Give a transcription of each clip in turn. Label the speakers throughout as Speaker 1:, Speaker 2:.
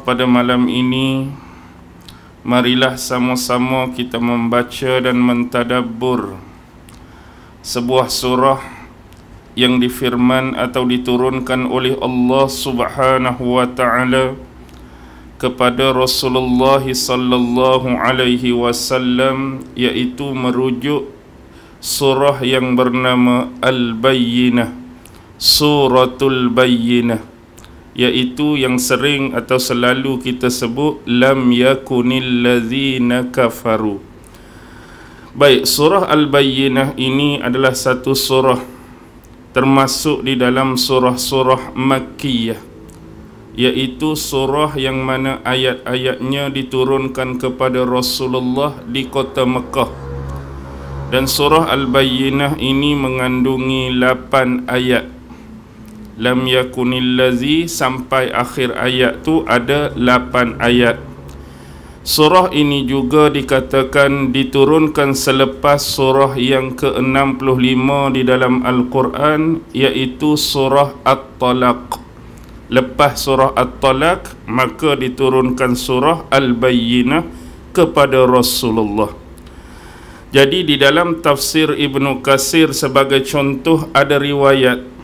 Speaker 1: pada malam ini, marilah sama-sama kita membaca dan mentadabbur sebuah surah yang difirman atau diturunkan oleh Allah Subhanahu wa taala kepada Rasulullah sallallahu alaihi wasallam, yaitu merujuk surah yang bernama Al-Bayyinah, Suratul Bayyinah, yaitu yang sering atau selalu kita sebut lam yakunil ladzina kafaru. Baik, surah Al-Bayyinah ini adalah satu surah termasuk di dalam surah-surah Makkiyah, yaitu surah yang mana ayat-ayatnya diturunkan kepada Rasulullah di kota Mekah. Dan surah Al-Bayyinah ini mengandungi 8 ayat. Lam yakunil ladzi sampai akhir ayat tu ada 8 ayat. Surah ini juga dikatakan diturunkan selepas surah yang ke-65 di dalam Al-Quran, iaitu surah At-Talaq. Lepas surah At-Talaq, maka diturunkan surah Al-Bayyinah kepada Rasulullah. Jadi di dalam tafsir Ibnu Katsir sebagai contoh ada riwayat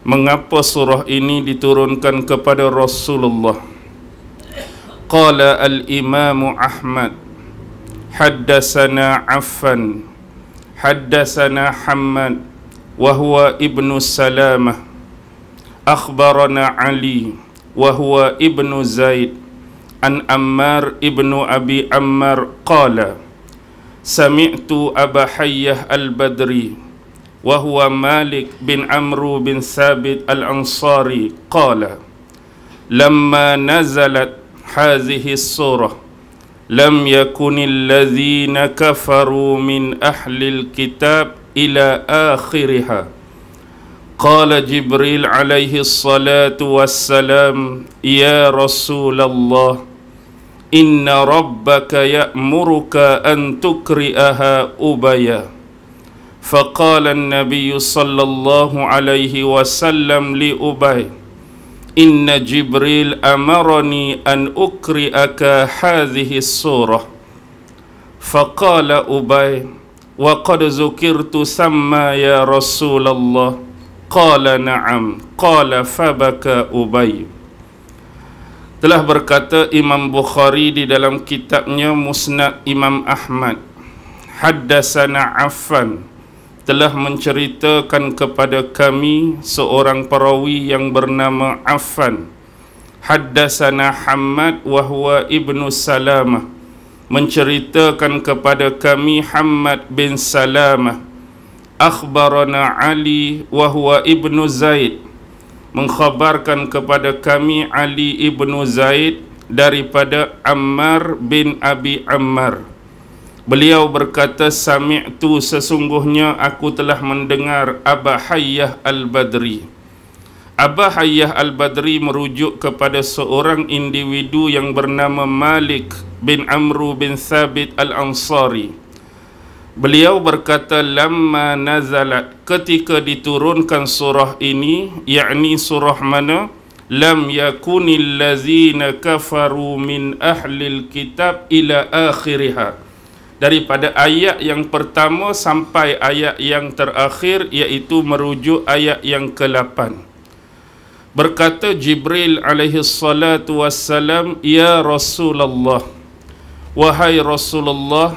Speaker 1: mengapa surah ini diturunkan kepada Rasulullah. Qala al-Imam Ahmad haddatsana Affan haddatsana Hammad wa huwa ibnu Salamah akhbarana Ali wa huwa ibnu Zaid an Ammar ibnu Abi Ammar qala sami'tu Aba Hayyah al-Badri wa huwa Malik bin Amru bin Thabit al-Ansari qala lamma nazalat hadhihi surah lam yakunil ladzina kafaru min ahlil kitab ila akhiriha qala Jibril alaihi salatu wassalam ya Rasulullah inna rabbaka ya'muruka an tukri'aha ubaya faqala an-nabiy sallallahu alaihi wasallam li Ubay inna Jibril amarani an ukri'aka hadhihi surah faqala Ubay wa qad zukirtu samma ya Rasulullah qala na'am qala fabaka Ubay. Telah berkata Imam Bukhari di dalam kitabnya Musnad Imam Ahmad, haddatsana Affan, telah menceritakan kepada kami seorang perawi yang bernama Affan. Haddatsana Hammad wa huwa ibnu Salamah, menceritakan kepada kami Hammad bin Salamah. Akhbarana Ali wa huwa ibnu Zaid, mengkhabarkan kepada kami Ali ibnu Zaid daripada Ammar bin Abi Ammar. Beliau berkata, sami'tu, sesungguhnya aku telah mendengar Aba Hayyah al-Badri. Aba Hayyah al-Badri merujuk kepada seorang individu yang bernama Malik bin Amru bin Thabit al-Ansari. Beliau berkata, lamma nazalat, ketika diturunkan surah ini, yakni surah mana? Lam yakunil ladzina kafaru min ahlil kitab ila akhiriha. Daripada ayat yang pertama sampai ayat yang terakhir, iaitu merujuk ayat yang ke-8. Berkata Jibril alaihi salatu wassalam, ya Rasulullah, wahai Rasulullah,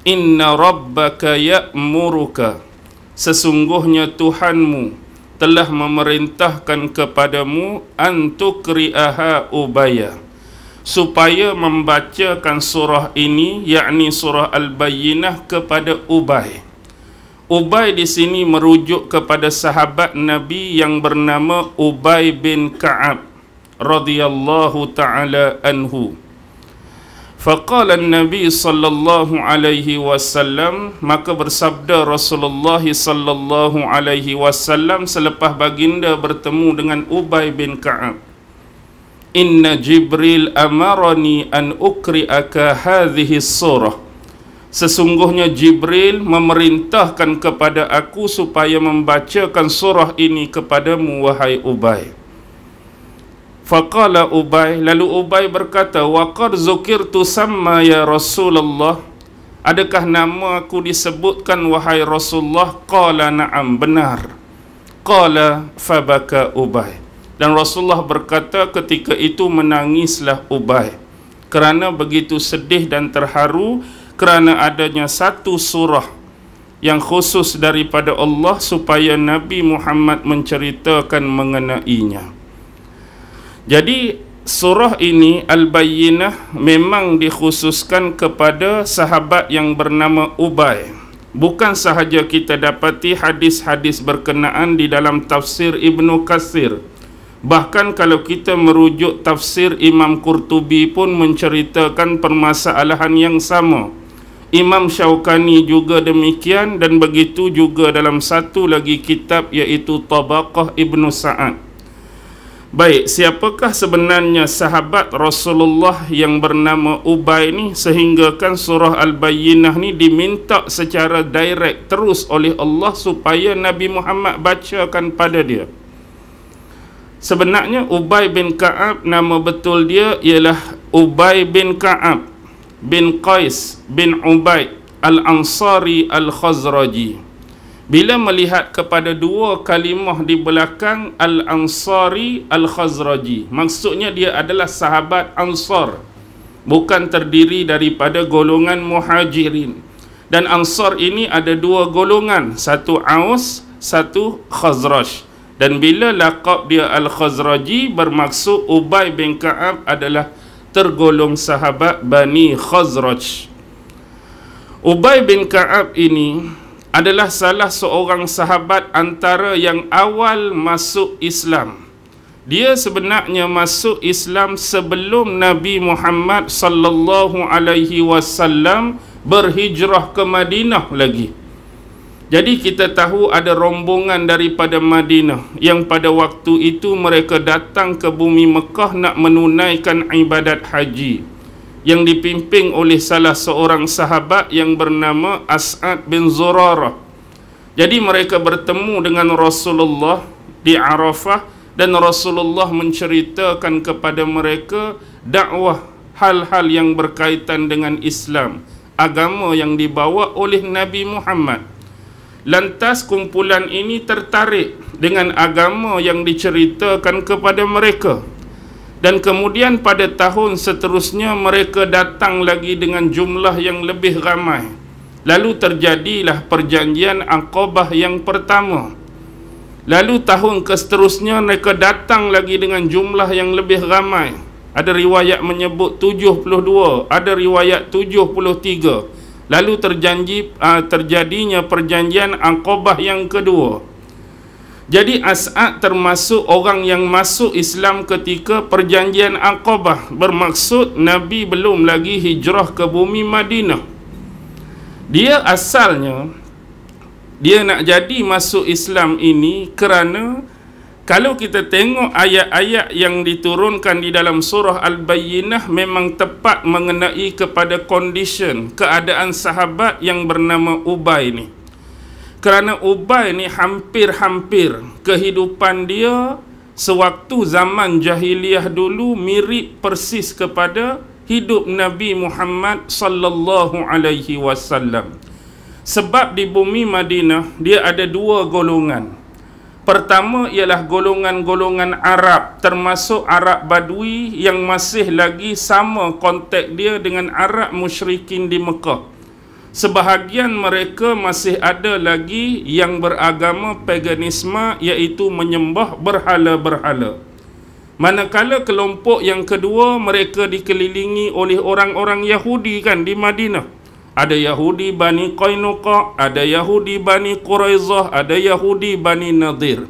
Speaker 1: inna rabbaka ya'muruka, sesungguhnya Tuhanmu telah memerintahkan kepadamu antukri'aha ubaya, supaya membacakan surah ini, yakni surah Al-Bayyinah, kepada Ubay. Ubay di sini merujuk kepada sahabat Nabi yang bernama Ubay bin Ka'ab radhiyallahu ta'ala anhu. Faqala an-nabi sallallahu alaihi wasallam, maka bersabda Rasulullah sallallahu alaihi wasallam selepas baginda bertemu dengan Ubay bin Ka'ab, inna Jibril amarani an ukri'aka hadhihi surah, sesungguhnya Jibril memerintahkan kepada aku supaya membacakan surah ini kepadamu, wahai Ubay. Faqala Ubay, lalu Ubay berkata, wa qad zukirtu samma ya Rasulullah, adakah nama aku disebutkan wahai Rasulullah? Qala na'am, benar. Qala fabaka Ubay, dan Rasulullah berkata ketika itu menangislah Ubay kerana begitu sedih dan terharu kerana adanya satu surah yang khusus daripada Allah supaya Nabi Muhammad menceritakan mengenainya. Jadi surah ini Al-Bayyinah memang dikhususkan kepada sahabat yang bernama Ubay. Bukan sahaja kita dapati hadis-hadis berkenaan di dalam tafsir Ibnu Katsir. Bahkan kalau kita merujuk tafsir Imam Qurtubi pun menceritakan permasalahan yang sama. Imam Syaukani juga demikian, dan begitu juga dalam satu lagi kitab iaitu Tabaqah Ibnu Sa'ad. Baik, siapakah sebenarnya sahabat Rasulullah yang bernama Ubay ni sehinggakan surah Al-Bayyinah ni diminta secara direct terus oleh Allah supaya Nabi Muhammad bacakan pada dia? Sebenarnya Ubay bin Ka'ab, nama betul dia ialah Ubay bin Ka'ab bin Qais bin Ubaid Al-Ansari Al-Khazraji. Bila melihat kepada dua kalimah di belakang Al-Ansari Al-Khazraji, maksudnya dia adalah sahabat Ansar, bukan terdiri daripada golongan Muhajirin. Dan Ansar ini ada dua golongan, satu Aus, satu Khazraj. Dan bila laqab dia Al-Khazraji, bermaksud Ubay bin Ka'ab adalah tergolong sahabat Bani Khazraj. Ubay bin Ka'ab ini adalah salah seorang sahabat antara yang awal masuk Islam. Dia sebenarnya masuk Islam sebelum Nabi Muhammad sallallahu alaihi wasallam berhijrah ke Madinah lagi. Jadi kita tahu ada rombongan daripada Madinah yang pada waktu itu mereka datang ke bumi Mekah nak menunaikan ibadat haji, yang dipimpin oleh salah seorang sahabat yang bernama As'ad bin Zurarah. Jadi mereka bertemu dengan Rasulullah di Arafah, dan Rasulullah menceritakan kepada mereka dakwah hal-hal yang berkaitan dengan Islam, agama yang dibawa oleh Nabi Muhammad. Lantas kumpulan ini tertarik dengan agama yang diceritakan kepada mereka. Dan kemudian pada tahun seterusnya mereka datang lagi dengan jumlah yang lebih ramai. Lalu terjadilah perjanjian Aqabah yang pertama. Lalu tahun seterusnya mereka datang lagi dengan jumlah yang lebih ramai. Ada riwayat menyebut 72, ada riwayat 73. Lalu terjadinya perjanjian Aqabah yang kedua. Jadi As'ad termasuk orang yang masuk Islam ketika perjanjian Aqabah, bermaksud Nabi belum lagi hijrah ke bumi Madinah. Dia asalnya dia nak jadi masuk Islam ini kerana kalau kita tengok ayat-ayat yang diturunkan di dalam surah Al-Bayyinah memang tepat mengenai kepada condition, keadaan sahabat yang bernama Ubay ni. Kerana Ubay ni hampir-hampir kehidupan dia sewaktu zaman jahiliyah dulu mirip persis kepada hidup Nabi Muhammad sallallahu alaihi wasallam. Sebab di bumi Madinah dia ada dua golongan. Pertama ialah golongan-golongan Arab, termasuk Arab Badui yang masih lagi sama kontak dia dengan Arab musyrikin di Mekah. Sebahagian mereka masih ada lagi yang beragama paganisme, iaitu menyembah berhala-berhala. Manakala kelompok yang kedua mereka dikelilingi oleh orang-orang Yahudi kan di Madinah. Ada Yahudi Bani Qainuqa, ada Yahudi Bani Quraizah, ada Yahudi Bani Nadir.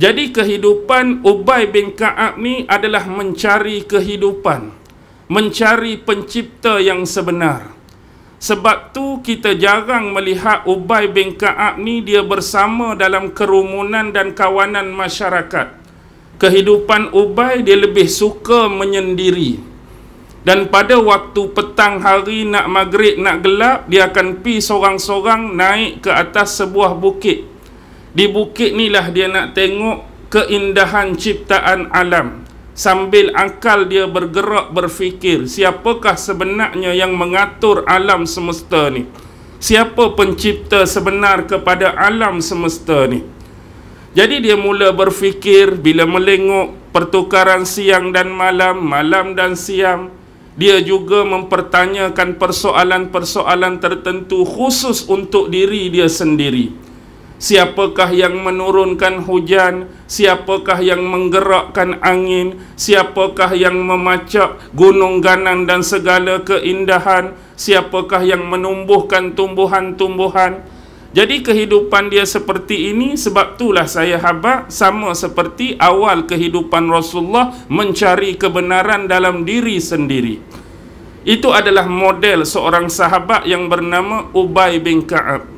Speaker 1: Jadi kehidupan Ubay bin Ka'ab ni adalah mencari kehidupan, mencari pencipta yang sebenar. Sebab tu kita jarang melihat Ubay bin Ka'ab ni dia bersama dalam kerumunan dan kawanan masyarakat. Kehidupan Ubay dia lebih suka menyendiri. Dan pada waktu petang hari nak maghrib, nak gelap, dia akan pi sorang-sorang naik ke atas sebuah bukit. Di bukit ni lah dia nak tengok keindahan ciptaan alam. sambil akal dia bergerak berfikir, siapakah sebenarnya yang mengatur alam semesta ni? Siapa pencipta sebenar kepada alam semesta ni? Jadi dia mula berfikir, bila melengok pertukaran siang dan malam, malam dan siang, dia juga mempertanyakan persoalan-persoalan tertentu khusus untuk diri dia sendiri. Siapakah yang menurunkan hujan? Siapakah yang menggerakkan angin? Siapakah yang memacak gunung ganang dan segala keindahan? Siapakah yang menumbuhkan tumbuhan-tumbuhan? Jadi kehidupan dia seperti ini. Sebab itulah saya habaq sama seperti awal kehidupan Rasulullah, mencari kebenaran dalam diri sendiri. Itu adalah model seorang sahabat yang bernama Ubay bin Ka'ab.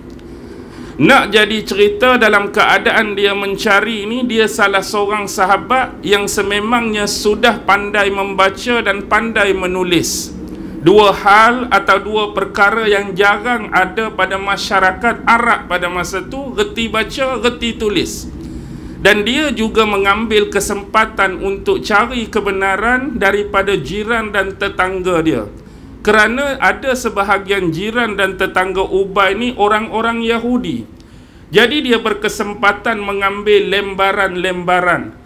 Speaker 1: Nak jadi cerita dalam keadaan dia mencari ini, dia salah seorang sahabat yang sememangnya sudah pandai membaca dan pandai menulis. Dua hal atau dua perkara yang jarang ada pada masyarakat Arab pada masa itu, reti baca, reti tulis. Dan dia juga mengambil kesempatan untuk cari kebenaran daripada jiran dan tetangga dia. Kerana ada sebahagian jiran dan tetangga Ubay ni orang-orang Yahudi. Jadi dia berkesempatan mengambil lembaran-lembaran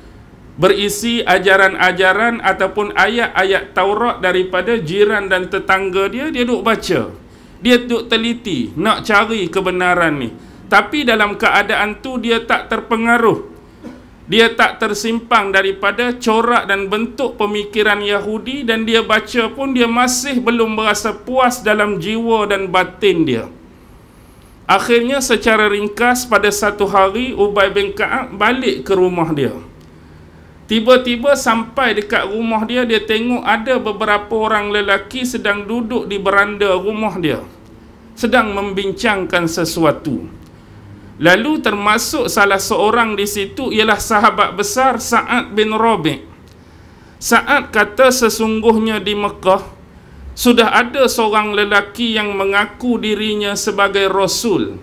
Speaker 1: berisi ajaran-ajaran ataupun ayat-ayat Taurat daripada jiran dan tetangga dia. Dia duk baca, dia duk teliti nak cari kebenaran ni. Tapi dalam keadaan tu dia tak terpengaruh, dia tak tersimpang daripada corak dan bentuk pemikiran Yahudi. Dan dia baca pun dia masih belum berasa puas dalam jiwa dan batin dia. Akhirnya secara ringkas, pada satu hari Ubay bin Ka'ab balik ke rumah dia. Tiba-tiba sampai dekat rumah dia, dia tengok ada beberapa orang lelaki sedang duduk di beranda rumah dia, sedang membincangkan sesuatu. Lalu termasuk salah seorang di situ ialah sahabat besar Sa'ad bin Rabi'. Sa'ad kata sesungguhnya di Mekah sudah ada seorang lelaki yang mengaku dirinya sebagai Rasul.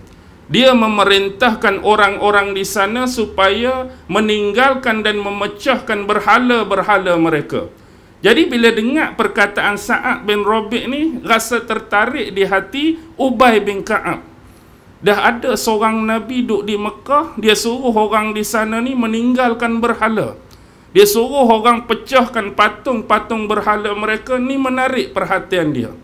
Speaker 1: Dia memerintahkan orang-orang di sana supaya meninggalkan dan memecahkan berhala-berhala mereka. Jadi bila dengar perkataan Sa'ad bin Rabi' ni, rasa tertarik di hati Ubay bin Ka'ab. Dah ada seorang Nabi duduk di Mekah, dia suruh orang di sana ni meninggalkan berhala. Dia suruh orang pecahkan patung-patung berhala mereka ni, menarik perhatian dia.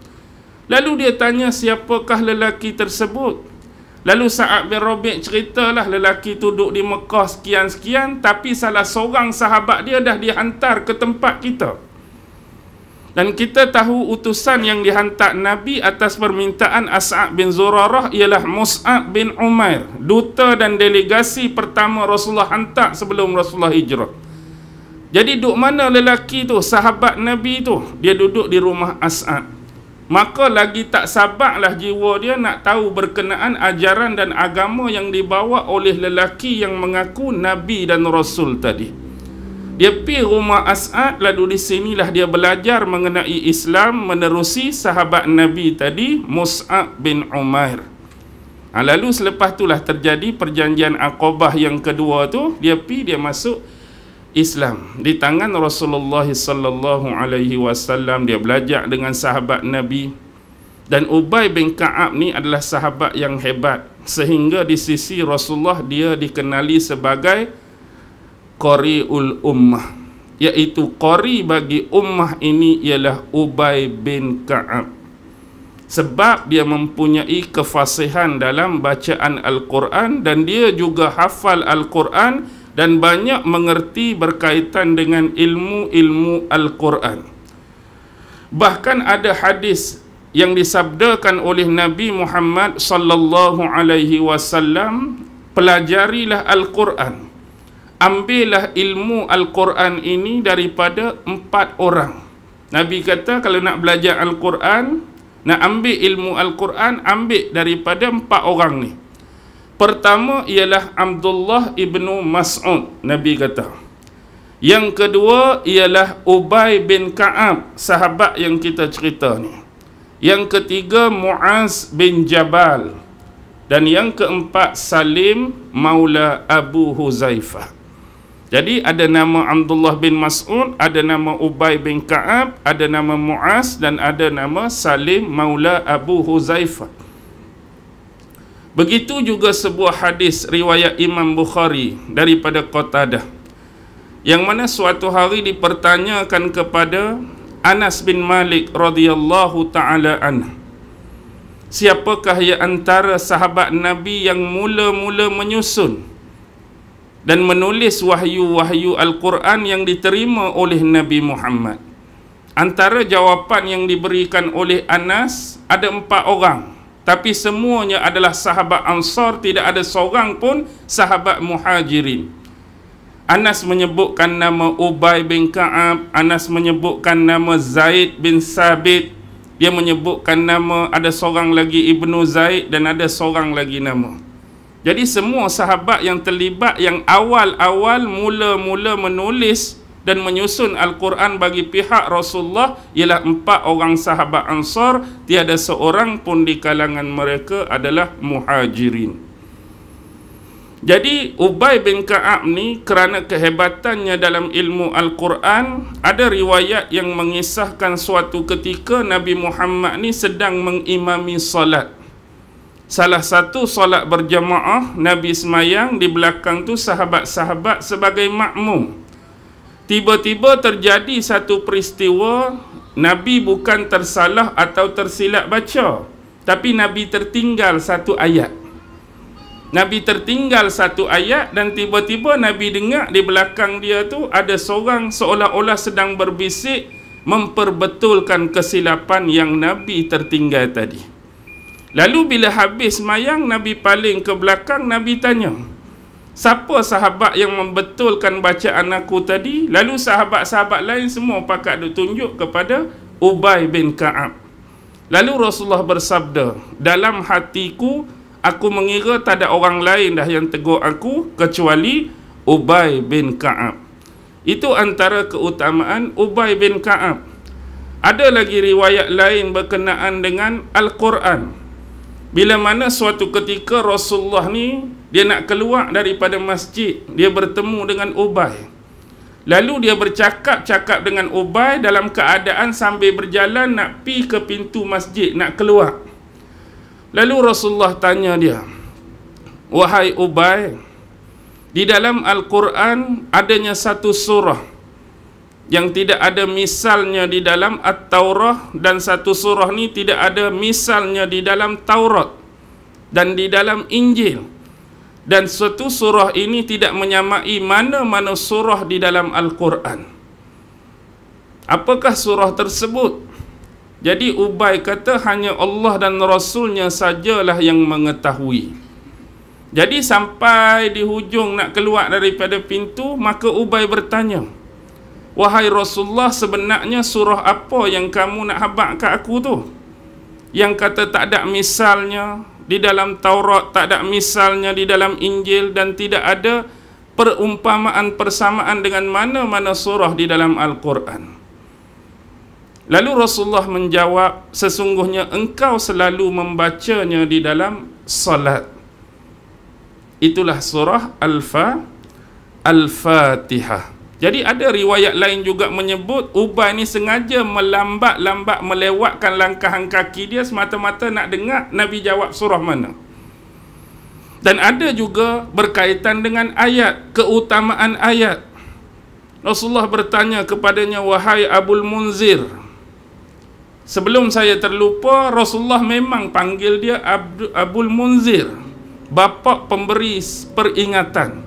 Speaker 1: Lalu dia tanya siapakah lelaki tersebut. Lalu Sa'ad bin Rabi' ceritalah lelaki tu duduk di Mekah sekian-sekian, tapi salah seorang sahabat dia dah dihantar ke tempat kita. Dan kita tahu utusan yang dihantar Nabi atas permintaan As'ad bin Zurarah ialah Mus'ab bin Umair, duta dan delegasi pertama Rasulullah hantar sebelum Rasulullah hijrah. Jadi duduk mana lelaki tu, sahabat Nabi tu? Dia duduk di rumah As'ad. Maka lagi tak sabarlah jiwa dia nak tahu berkenaan ajaran dan agama yang dibawa oleh lelaki yang mengaku Nabi dan Rasul tadi. Dia pergi rumah As'ad, lalu di sinilah dia belajar mengenai Islam menerusi sahabat Nabi tadi, Mus'ab bin Umair. Lalu selepas itulah terjadi perjanjian Aqabah yang kedua tu, dia pergi, dia masuk Islam di tangan Rasulullah sallallahu alaihi wasallam. Dia belajar dengan sahabat Nabi. Dan Ubay bin Ka'ab ni adalah sahabat yang hebat, sehingga di sisi Rasulullah dia dikenali sebagai Qari'ul Ummah, iaitu qari bagi ummah ini ialah Ubay bin Ka'ab. Sebab dia mempunyai kefasihan dalam bacaan Al-Quran, dan dia juga hafal Al-Quran dan banyak mengerti berkaitan dengan ilmu-ilmu Al-Quran. Bahkan ada hadis yang disabdakan oleh Nabi Muhammad sallallahu alaihi wasallam, pelajarilah Al-Quran, ambillah ilmu Al-Quran ini daripada 4 orang. Nabi kata kalau nak belajar Al-Quran, nak ambil ilmu Al-Quran, ambil daripada 4 orang ni. Pertama ialah Abdullah ibnu Mas'ud, Nabi kata. Yang kedua ialah Ubay bin Ka'ab, sahabat yang kita cerita ni. Yang ketiga Mu'az bin Jabal. Dan yang keempat Salim maula Abu Huzaifah. Jadi ada nama Abdullah bin Mas'ud, ada nama Ubay bin Ka'ab, ada nama Mu'az, dan ada nama Salim Maula Abu Huzaifah. Begitu juga sebuah hadis riwayat Imam Bukhari daripada Qatadah, yang mana suatu hari dipertanyakan kepada Anas bin Malik radhiyallahu ta'ala anhu, siapakah yang antara sahabat Nabi yang mula-mula menyusun dan menulis wahyu-wahyu Al-Quran yang diterima oleh Nabi Muhammad? Antara jawapan yang diberikan oleh Anas, ada 4 orang, tapi semuanya adalah sahabat Ansar, tidak ada seorang pun sahabat Muhajirin. Anas menyebutkan nama Ubay bin Ka'ab, Anas menyebutkan nama Zaid bin Sabit, dia menyebutkan nama, ada seorang lagi Ibnu Zaid, dan ada seorang lagi nama. Jadi semua sahabat yang terlibat, yang awal-awal mula-mula menulis dan menyusun Al-Quran bagi pihak Rasulullah ialah 4 orang sahabat Ansar, tiada seorang pun di kalangan mereka adalah Muhajirin. Jadi Ubay bin Ka'ab ni, kerana kehebatannya dalam ilmu Al-Quran, ada riwayat yang mengisahkan suatu ketika Nabi Muhammad ni sedang mengimami solat. Salah satu solat berjamaah, Nabi semayang, di belakang tu sahabat-sahabat sebagai makmum. Tiba-tiba terjadi satu peristiwa, Nabi bukan tersalah atau tersilap baca, tapi Nabi tertinggal satu ayat. Nabi tertinggal satu ayat, dan tiba-tiba Nabi dengar di belakang dia tu ada seorang seolah-olah sedang berbisik memperbetulkan kesilapan yang Nabi tertinggal tadi. Lalu bila habis semayang, Nabi paling ke belakang, Nabi tanya, siapa sahabat yang membetulkan bacaan aku tadi? Lalu sahabat-sahabat lain semua pakat tunjuk kepada Ubay bin Ka'ab. Lalu Rasulullah bersabda, dalam hatiku aku mengira tak ada orang lain dah yang tegur aku kecuali Ubay bin Ka'ab. Itu antara keutamaan Ubay bin Ka'ab. Ada lagi riwayat lain berkenaan dengan Al-Quran. Bila mana suatu ketika Rasulullah ni, dia nak keluar daripada masjid, dia bertemu dengan Ubay. Lalu dia bercakap-cakap dengan Ubay dalam keadaan sambil berjalan nak pi ke pintu masjid, nak keluar. Lalu Rasulullah tanya dia, wahai Ubay, di dalam Al-Quran adanya satu surah yang tidak ada misalnya di dalam At-Taurah, dan satu surah ni tidak ada misalnya di dalam Taurat dan di dalam Injil, dan satu surah ini tidak menyamai mana-mana surah di dalam Al-Quran. Apakah surah tersebut? Jadi Ubay kata hanya Allah dan Rasulnya sajalah yang mengetahui. Jadi sampai di hujung nak keluar daripada pintu, maka Ubay bertanya, wahai Rasulullah, sebenarnya surah apa yang kamu nak habaq kat aku tu? Yang kata tak ada misalnya di dalam Taurat, tak ada misalnya di dalam Injil, dan tidak ada perumpamaan persamaan dengan mana-mana surah di dalam Al-Quran. Lalu Rasulullah menjawab, sesungguhnya engkau selalu membacanya di dalam salat. Itulah surah Al-Fatihah. Jadi ada riwayat lain juga menyebut Ubay ni sengaja melambat-lambat melewatkan langkahan kaki dia semata-mata nak dengar Nabi jawab surah mana. Dan ada juga berkaitan dengan ayat, keutamaan ayat. Rasulullah bertanya kepadanya, wahai Abul Munzir. Sebelum saya terlupa, Rasulullah memang panggil dia Abul Munzir, bapa pemberi peringatan.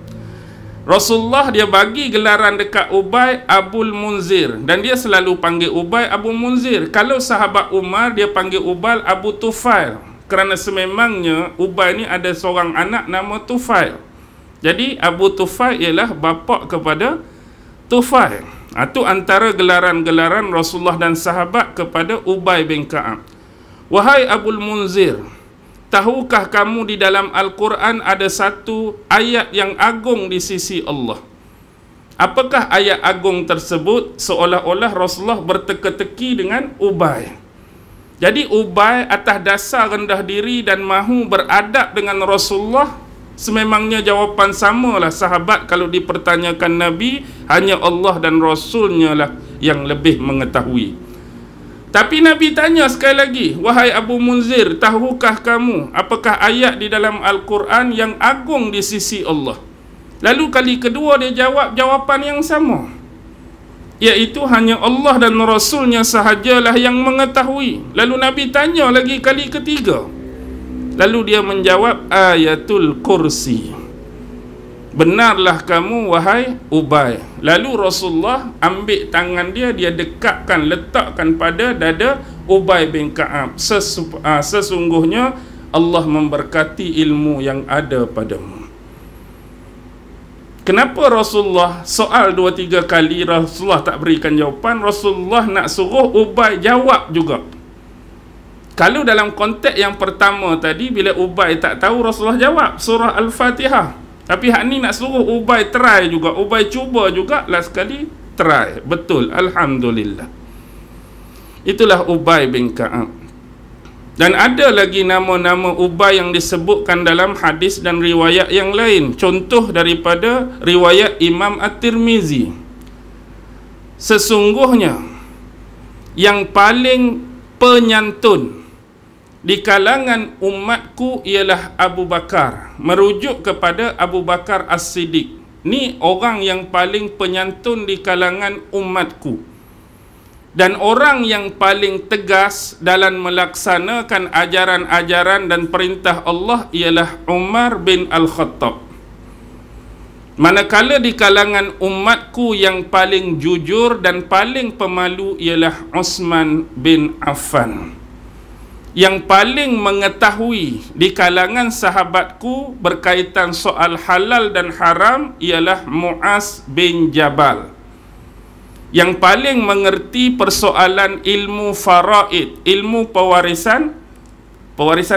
Speaker 1: Rasulullah dia bagi gelaran dekat Ubay Abul Munzir, dan dia selalu panggil Ubay Abu Munzir. Kalau sahabat Umar, dia panggil Ubay Abu Tufail, kerana sememangnya Ubay ni ada seorang anak nama Tufail. Jadi Abu Tufail ialah bapa kepada Tufail. Itu antara gelaran-gelaran Rasulullah dan sahabat kepada Ubay bin Ka'ab. Wahai Abul Munzir, tahukah kamu di dalam Al-Quran ada satu ayat yang agung di sisi Allah? Apakah ayat agung tersebut? Seolah-olah Rasulullah berteka-teki dengan Ubay. Jadi Ubay atas dasar rendah diri dan mahu beradab dengan Rasulullah, Sememangnya jawapan samalah. Sahabat kalau dipertanyakan Nabi, hanya Allah dan Rasulnya lah yang lebih mengetahui. Tapi Nabi tanya sekali lagi, wahai Abu Munzir, tahukah kamu apakah ayat di dalam Al-Quran yang agung di sisi Allah? Lalu kali kedua dia jawab jawapan yang sama, iaitu hanya Allah dan Rasulnya sahajalah yang mengetahui. Lalu Nabi tanya lagi kali ketiga. Lalu dia menjawab, ayatul kursi. Benarlah kamu wahai Ubay. Lalu Rasulullah ambil tangan dia, dia dekatkan, letakkan pada dada Ubay bin Ka'ab. Sesungguhnya Allah memberkati ilmu yang ada padamu. Kenapa Rasulullah soal 2-3 kali Rasulullah tak berikan jawapan? Rasulullah nak suruh Ubay jawab juga. Kalau dalam konteks yang pertama tadi, bila Ubay tak tahu, Rasulullah jawab surah Al-Fatihah. Tapi hak ni nak suruh Ubay try juga, Ubay cuba juga, last sekali try. Betul, alhamdulillah. Itulah Ubay bin Ka'ab. Dan ada lagi nama-nama Ubay yang disebutkan dalam hadis dan riwayat yang lain. Contoh daripada riwayat Imam At-Tirmizi. Sesungguhnya yang paling penyantun di kalangan umatku ialah Abu Bakar. Merujuk kepada Abu Bakar As-Siddiq. Ni orang yang paling penyantun di kalangan umatku. Dan orang yang paling tegas dalam melaksanakan ajaran-ajaran dan perintah Allah ialah Umar bin Al-Khattab. Manakala di kalangan umatku yang paling jujur dan paling pemalu ialah Utsman bin Affan. Yang paling mengetahui di kalangan sahabatku berkaitan soal halal dan haram ialah Muaz bin Jabal. Yang paling mengerti persoalan ilmu faraid, ilmu pewarisan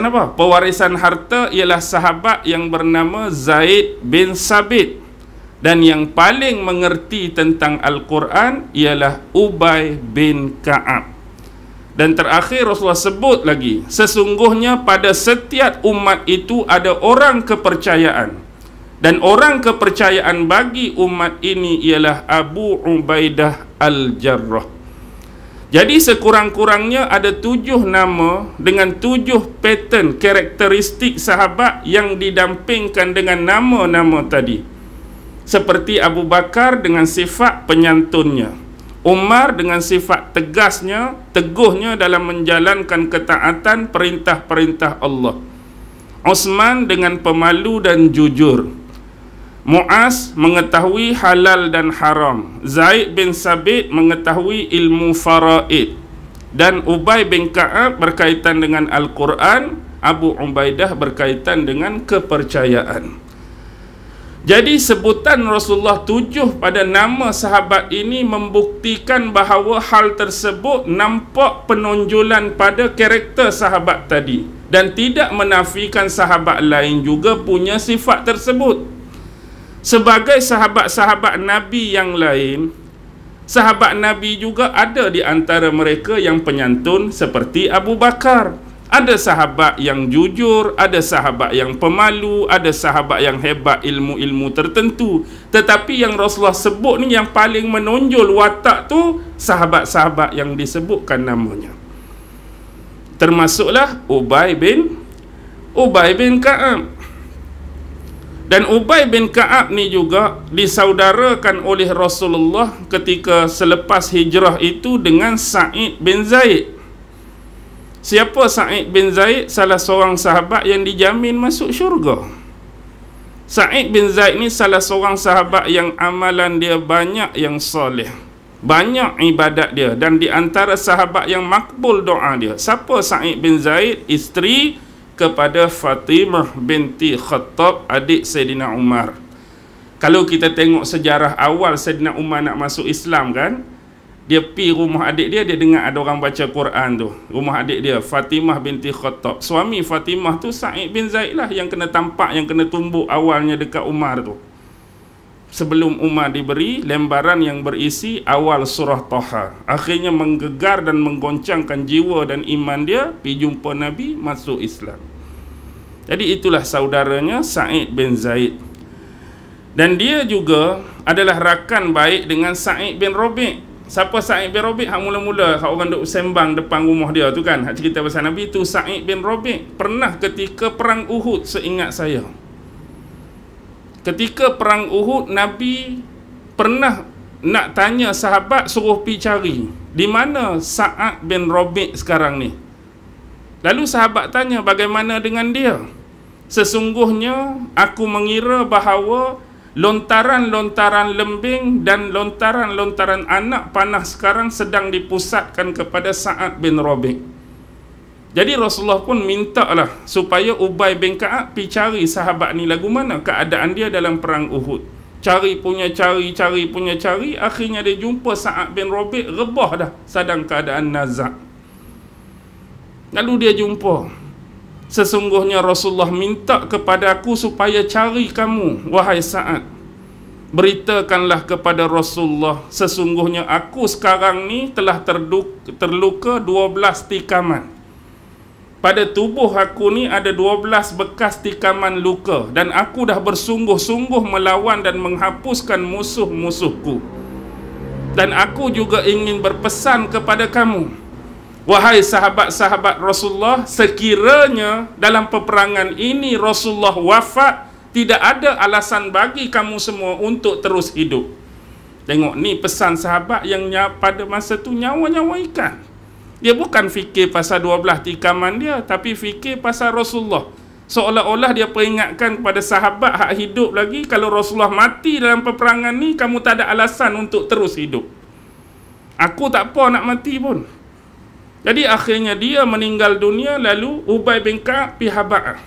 Speaker 1: apa? Pewarisan harta ialah sahabat yang bernama Zaid bin Sabit. Dan yang paling mengerti tentang Al-Quran ialah Ubay bin Ka'ab. Dan terakhir Rasulullah sebut lagi, sesungguhnya pada setiap umat itu ada orang kepercayaan. Dan orang kepercayaan bagi umat ini ialah Abu Ubaidah Al-Jarrah. Jadi sekurang-kurangnya ada 7 nama dengan 7 pattern karakteristik sahabat yang didampingkan dengan nama-nama tadi. Seperti Abu Bakar dengan sifat penyantunnya, Umar dengan sifat tegasnya, teguhnya dalam menjalankan ketaatan perintah-perintah Allah, Utsman dengan pemalu dan jujur, Muaz mengetahui halal dan haram, Zaid bin Sabit mengetahui ilmu faraid, dan Ubay bin Ka'ab berkaitan dengan Al-Quran, Abu Ubaidah berkaitan dengan kepercayaan. Jadi sebutan Rasulullah 7 pada nama sahabat ini membuktikan bahawa hal tersebut nampak penonjolan pada karakter sahabat tadi dan tidak menafikan sahabat lain juga punya sifat tersebut. Sebagai sahabat-sahabat Nabi yang lain, sahabat Nabi juga ada di antara mereka yang penyantun seperti Abu Bakar. Ada sahabat yang jujur, ada sahabat yang pemalu, ada sahabat yang hebat ilmu-ilmu tertentu. Tetapi yang Rasulullah sebut ni yang paling menonjol watak tu sahabat-sahabat yang disebutkan namanya. Termasuklah Ubay bin Ka'ab. Dan Ubay bin Ka'ab ni juga disaudarakan oleh Rasulullah ketika selepas hijrah itu dengan Sa'id bin Zaid. Siapa Sa'id bin Zaid? Salah seorang sahabat yang dijamin masuk syurga. Sa'id bin Zaid ni salah seorang sahabat yang amalan dia banyak yang soleh, banyak ibadat dia, dan di antara sahabat yang makbul doa dia. Siapa Sa'id bin Zaid? Isteri kepada Fatimah binti Khattab, adik Sayyidina Umar. Kalau kita tengok sejarah awal Sayyidina Umar nak masuk Islam kan, dia pergi rumah adik dia, dia dengar ada orang baca Quran tu. Rumah adik dia, Fatimah binti Khattab. Suami Fatimah tu Sa'id bin Zaid lah yang kena tampak, yang kena tumbuk awalnya dekat Umar tu. Sebelum Umar diberi lembaran yang berisi awal surah Taha. Akhirnya menggegar dan menggoncangkan jiwa dan iman dia, pergi jumpa Nabi, masuk Islam. Jadi itulah saudaranya Sa'id bin Zaid. Dan dia juga adalah rakan baik dengan Sa'id bin Rabi'. Siapa Sa'id bin Rabi'? Hak mula-mula hak orang duk sembang depan rumah dia tu kan, hak cerita pasal Nabi tu Sa'id bin Rabi'. Pernah ketika perang Uhud, seingat saya, ketika perang Uhud, Nabi pernah nak tanya sahabat, suruh pergi cari di mana Sa'ad bin Rabi' sekarang ni. Lalu sahabat tanya, bagaimana dengan dia? Sesungguhnya aku mengira bahawa lontaran-lontaran lembing dan lontaran-lontaran anak panah sekarang sedang dipusatkan kepada Sa'ad bin Rabi'. Jadi Rasulullah pun minta lah supaya Ubay bin Ka'ab pergi cari sahabat ni lagu mana keadaan dia dalam perang Uhud. Cari punya cari, akhirnya dia jumpa Sa'ad bin Rabi' rebah dah sedang keadaan nazak. Lalu dia jumpa, sesungguhnya Rasulullah minta kepada aku supaya cari kamu, wahai Sa'ad. Beritakanlah kepada Rasulullah, sesungguhnya aku sekarang ni telah terluka 12 tikaman. Pada tubuh aku ni ada 12 bekas tikaman luka, dan aku dah bersungguh-sungguh melawan dan menghapuskan musuh-musuhku. Dan aku juga ingin berpesan kepada kamu, wahai sahabat-sahabat Rasulullah, sekiranya dalam peperangan ini Rasulullah wafat, tidak ada alasan bagi kamu semua untuk terus hidup. Tengok ni pesan sahabat yang pada masa tu nyawa-nyawa ikan. Dia bukan fikir pasal 12 tikaman dia, tapi fikir pasal Rasulullah. Seolah-olah dia peringatkan kepada sahabat hak hidup lagi, kalau Rasulullah mati dalam peperangan ni, kamu tak ada alasan untuk terus hidup. Aku tak apa nak mati pun. Jadi akhirnya dia meninggal dunia. Lalu Ubay bin Ka'ab pergi Haba'ah.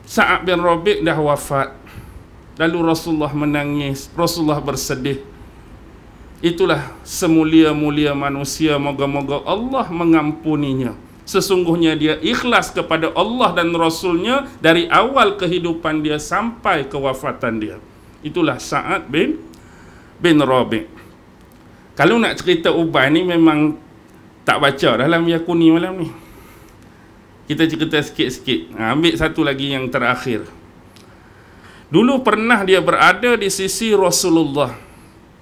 Speaker 1: Sa'ad bin Rabi' dah wafat. Lalu Rasulullah menangis, Rasulullah bersedih. Itulah semulia-mulia manusia, moga-moga Allah mengampuninya. Sesungguhnya dia ikhlas kepada Allah dan Rasulnya dari awal kehidupan dia sampai kewafatan dia. Itulah Sa'ad bin Rabi'. Kalau nak cerita Ubay ni memang tak baca dalam Yakuni malam ni. Kita cerita sikit-sikit. Ambil satu lagi yang terakhir. Dulu pernah dia berada di sisi Rasulullah.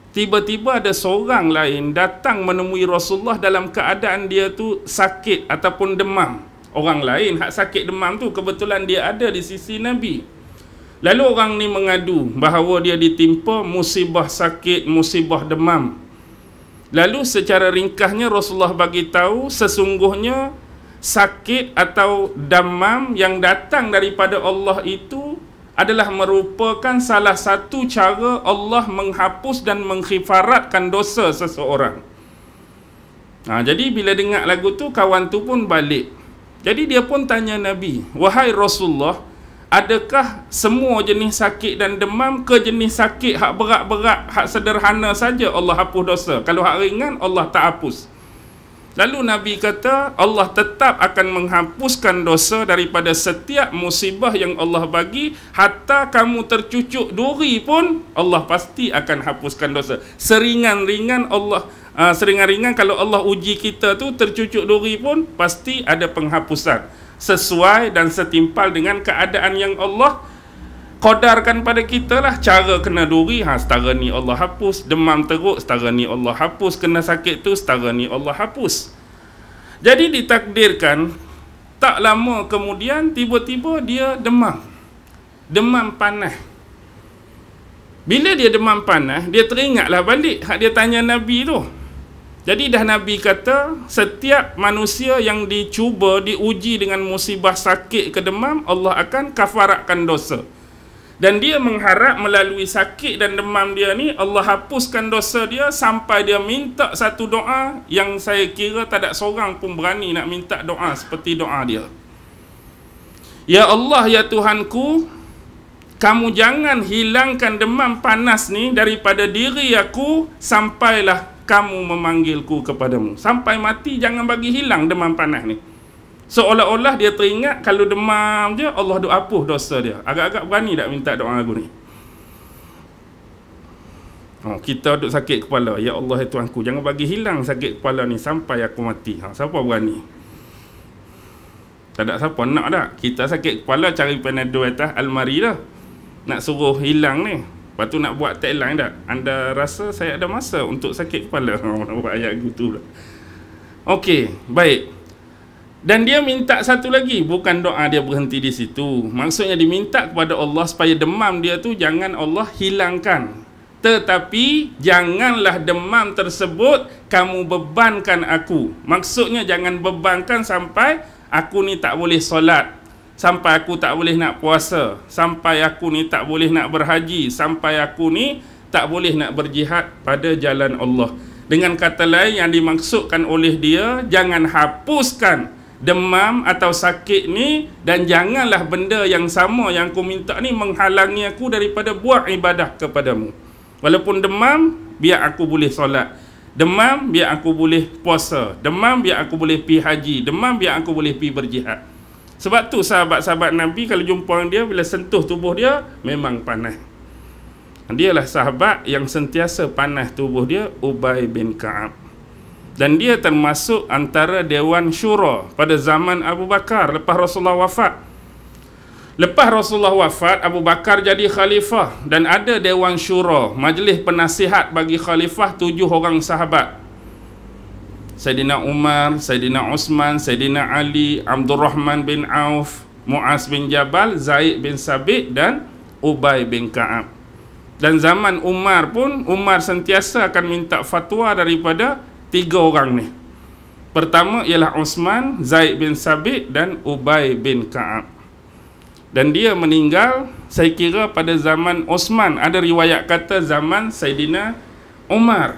Speaker 1: Tiba-tiba ada seorang lain datang menemui Rasulullah dalam keadaan dia tu sakit ataupun demam. Orang lain hak sakit demam tu kebetulan dia ada di sisi Nabi. Lalu orang ni mengadu bahawa dia ditimpa musibah sakit, musibah demam. Lalu secara ringkasnya Rasulullah bagi tahu sesungguhnya sakit atau demam yang datang daripada Allah itu adalah merupakan salah satu cara Allah menghapus dan mengkhifaratkan dosa seseorang. Jadi bila dengar lagu tu, kawan tu pun balik. Jadi dia pun tanya Nabi, wahai Rasulullah, adakah semua jenis sakit dan demam ke jenis sakit hak berat-berat, hak sederhana saja Allah hapus dosa? Kalau hak ringan Allah tak hapus. Lalu Nabi kata, Allah tetap akan menghapuskan dosa daripada setiap musibah yang Allah bagi. Hatta kamu tercucuk duri pun Allah pasti akan hapuskan dosa. Seringan-ringan kalau Allah uji kita tu tercucuk duri pun pasti ada penghapusan. Sesuai dan setimpal dengan keadaan yang Allah qadarkan pada kita lah. Cara kena duri, setara ni Allah hapus. Demam teruk, setara ni Allah hapus. Kena sakit tu, setara ni Allah hapus. Jadi ditakdirkan, tak lama kemudian tiba-tiba dia demam. Demam panas. Bila dia demam panas, dia teringatlah balik hak dia tanya Nabi tu. Jadi dah Nabi kata, setiap manusia yang dicuba, diuji dengan musibah sakit ke demam, Allah akan kafaratkan dosa. Dan dia mengharap melalui sakit dan demam dia ni, Allah hapuskan dosa dia sampai dia minta satu doa yang saya kira tak ada seorang pun berani nak minta doa seperti doa dia. Ya Allah, ya Tuhanku, kamu jangan hilangkan demam panas ni daripada diri aku sampailah kamu memanggilku kepadamu. Sampai mati jangan bagi hilang demam panas ni. Seolah-olah dia teringat kalau demam je Allah duk hapus dosa dia. Agak-agak berani tak minta doa lagu ni? Kita duk sakit kepala, ya Allah ya Tuhanku, jangan bagi hilang sakit kepala ni sampai aku mati. Siapa berani? Tak ada siapa nak dah. Kita sakit kepala cari Panadol atas almari dah. Nak suruh hilang ni. Lepas tu nak buat tagline tak? Anda rasa saya ada masa untuk sakit kepala? Nak buat ayat gitu lah. Okey, baik. Dan dia minta satu lagi. Bukan doa dia berhenti di situ. Maksudnya diminta kepada Allah supaya demam dia tu jangan Allah hilangkan. Tetapi janganlah demam tersebut kamu bebankan aku. Maksudnya jangan bebankan sampai aku ni tak boleh solat, sampai aku tak boleh nak puasa, sampai aku ni tak boleh nak berhaji, sampai aku ni tak boleh nak berjihad pada jalan Allah. Dengan kata lain, yang dimaksudkan oleh dia, jangan hapuskan demam atau sakit ni, dan janganlah benda yang sama yang aku minta ni menghalangi aku daripada buat ibadah kepadamu. Walaupun demam, biar aku boleh solat. Demam, biar aku boleh puasa. Demam, biar aku boleh pergi haji. Demam, biar aku boleh pergi berjihad. Sebab tu sahabat-sahabat Nabi kalau jumpa dia, bila sentuh tubuh dia, memang panas. Dialah sahabat yang sentiasa panas tubuh dia, Ubay bin Ka'ab. Dan dia termasuk antara Dewan Syura pada zaman Abu Bakar lepas Rasulullah wafat. Lepas Rasulullah wafat, Abu Bakar jadi khalifah dan ada Dewan Syura, majlis penasihat bagi khalifah 7 orang sahabat. Sayyidina Umar, Sayyidina Osman, Sayyidina Ali, Abdul Rahman bin Auf, Muaz bin Jabal, Zaid bin Sabit dan Ubay bin Ka'ab. Dan zaman Umar pun, Umar sentiasa akan minta fatwa daripada 3 orang ni. Pertama ialah Osman, Zaid bin Sabit dan Ubay bin Ka'ab. Dan dia meninggal, saya kira pada zaman Osman. Ada riwayat kata zaman Sayyidina Umar.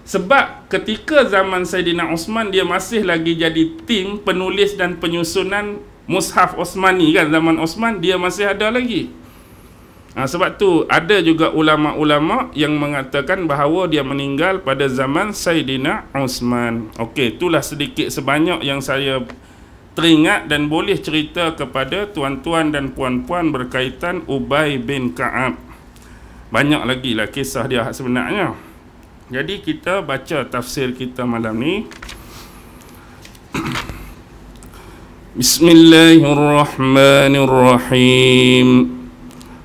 Speaker 1: Sebab ketika zaman Sayyidina Osman, dia masih lagi jadi tim penulis dan penyusunan Mushaf Osmani kan. Zaman Osman dia masih ada lagi. Sebab tu ada juga ulama-ulama yang mengatakan bahawa dia meninggal pada zaman Sayyidina Osman. Okey, itulah sedikit sebanyak yang saya teringat dan boleh cerita kepada tuan-tuan dan puan-puan berkaitan Ubay bin Ka'ab. Banyak lagi lah kisah dia sebenarnya. Jadi kita baca tafsir kita malam ni. Bismillahirrahmanirrahim.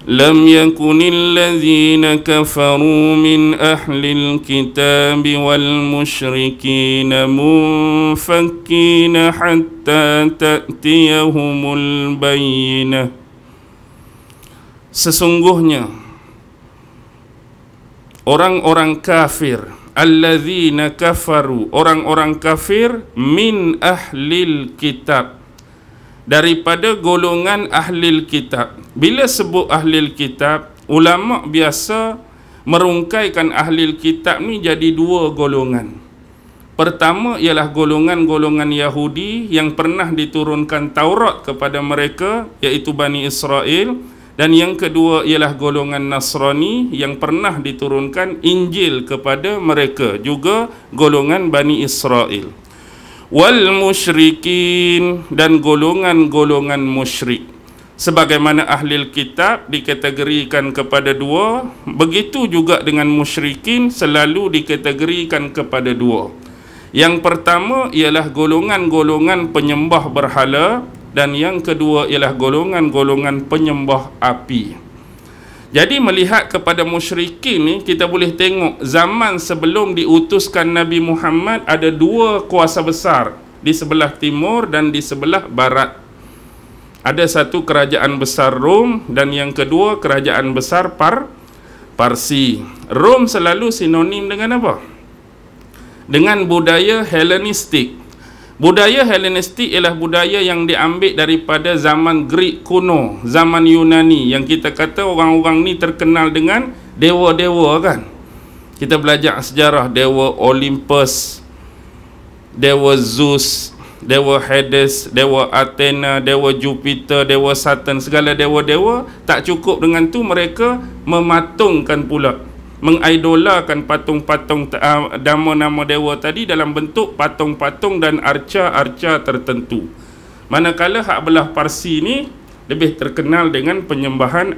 Speaker 1: لم يكن الذين كفروا من أهل الكتاب والمشركين منفكين حتى تأتيهم البينة. Sesungguhnya orang-orang kafir, alladzina kafaru, orang-orang kafir, min ahlil kitab, daripada golongan ahlil kitab. Bila sebut ahlil kitab, ulama biasa merungkaikan ahlil kitab ni jadi 2 golongan. Pertama ialah golongan-golongan Yahudi yang pernah diturunkan Taurat kepada mereka, iaitu Bani Israel. Dan yang kedua ialah golongan Nasrani yang pernah diturunkan Injil kepada mereka, juga golongan Bani Israel. Wal musyrikin, dan golongan-golongan musyrik. Sebagaimana ahlil kitab dikategorikan kepada 2, begitu juga dengan musyrikin selalu dikategorikan kepada 2. Yang pertama ialah golongan-golongan penyembah berhala, dan yang kedua ialah golongan-golongan penyembah api. Jadi melihat kepada musyrikin ni, kita boleh tengok zaman sebelum diutuskan Nabi Muhammad ada 2 kuasa besar, di sebelah timur dan di sebelah barat. Ada satu kerajaan besar Rom, dan yang kedua kerajaan besar Parsi. Rom selalu sinonim dengan apa? Dengan budaya Helenistik. Budaya Helenistik ialah budaya yang diambil daripada zaman Greek kuno, zaman Yunani, yang kita kata orang-orang ni terkenal dengan dewa-dewa kan. Kita belajar sejarah dewa Olympus, dewa Zeus, dewa Hades, dewa Athena, dewa Jupiter, dewa Saturn, segala dewa-dewa. Tak cukup dengan tu, mereka mematungkan pula, mengidolakan patung-patung nama-nama dewa tadi dalam bentuk patung-patung dan arca-arca tertentu. Manakala hak belah Parsi ni lebih terkenal dengan penyembahan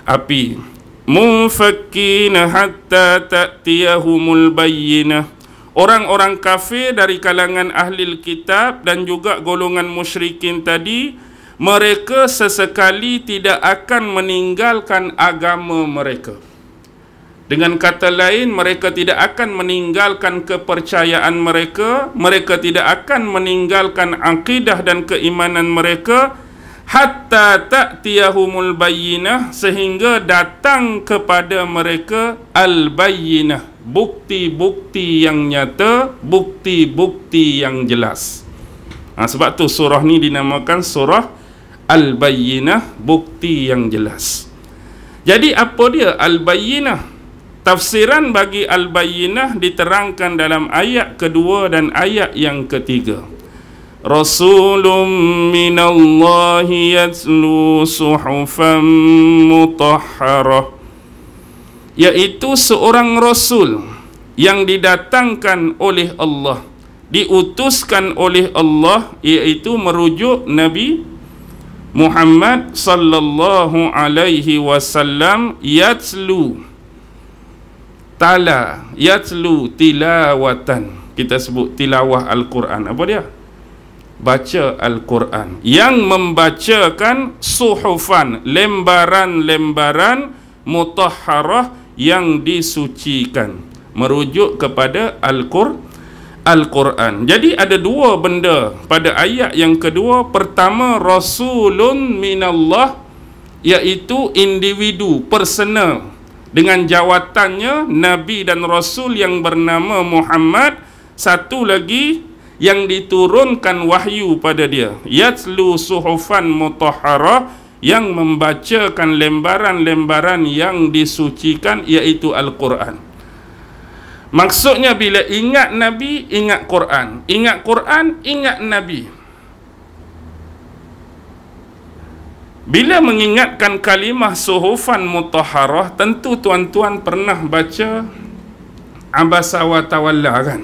Speaker 1: api. Munfakkina hatta ta'tiyahumul bayyinah. orang-orang kafir dari kalangan ahli kitab dan juga golongan musyrikin tadi, mereka sesekali tidak akan meninggalkan agama mereka. Dengan kata lain, mereka tidak akan meninggalkan kepercayaan mereka, mereka tidak akan meninggalkan akidah dan keimanan mereka, hatta ta'tiyahumul bayyinah, sehingga datang kepada mereka al-bayyinah, bukti-bukti yang nyata, bukti-bukti yang jelas. Sebab tu surah ni dinamakan surah al-bayyinah, bukti yang jelas. Jadi apa dia al-bayyinah? Tafsiran bagi al-bayyinah diterangkan dalam ayat kedua dan ayat yang ketiga. Rasulun minallahi yatlu suhufan mutahharah, iaitu seorang rasul yang didatangkan oleh Allah, diutuskan oleh Allah, iaitu merujuk Nabi Muhammad sallallahu alaihi wasallam. Yatlu, tala, yatlu tilawatan, kita sebut tilawah Al-Quran. Apa dia? Baca Al-Quran, yang membacakan suhufan, lembaran-lembaran mutahharah, yang disucikan, merujuk kepada Al-Quran. Jadi ada dua benda pada ayat yang kedua. Pertama, rasulun minallah, iaitu individu, personal, dengan jawatannya Nabi dan Rasul yang bernama Muhammad. Satu lagi, yang diturunkan wahyu pada dia, yatlu suhufan mutahharah, yang membacakan lembaran-lembaran yang disucikan, iaitu Al-Quran. Maksudnya bila ingat Nabi, ingat Quran. Ingat Quran, ingat Nabi. Bila mengingatkan kalimah suhufan mutahharah, tentu tuan-tuan pernah baca Abasa wa tawalla, kan?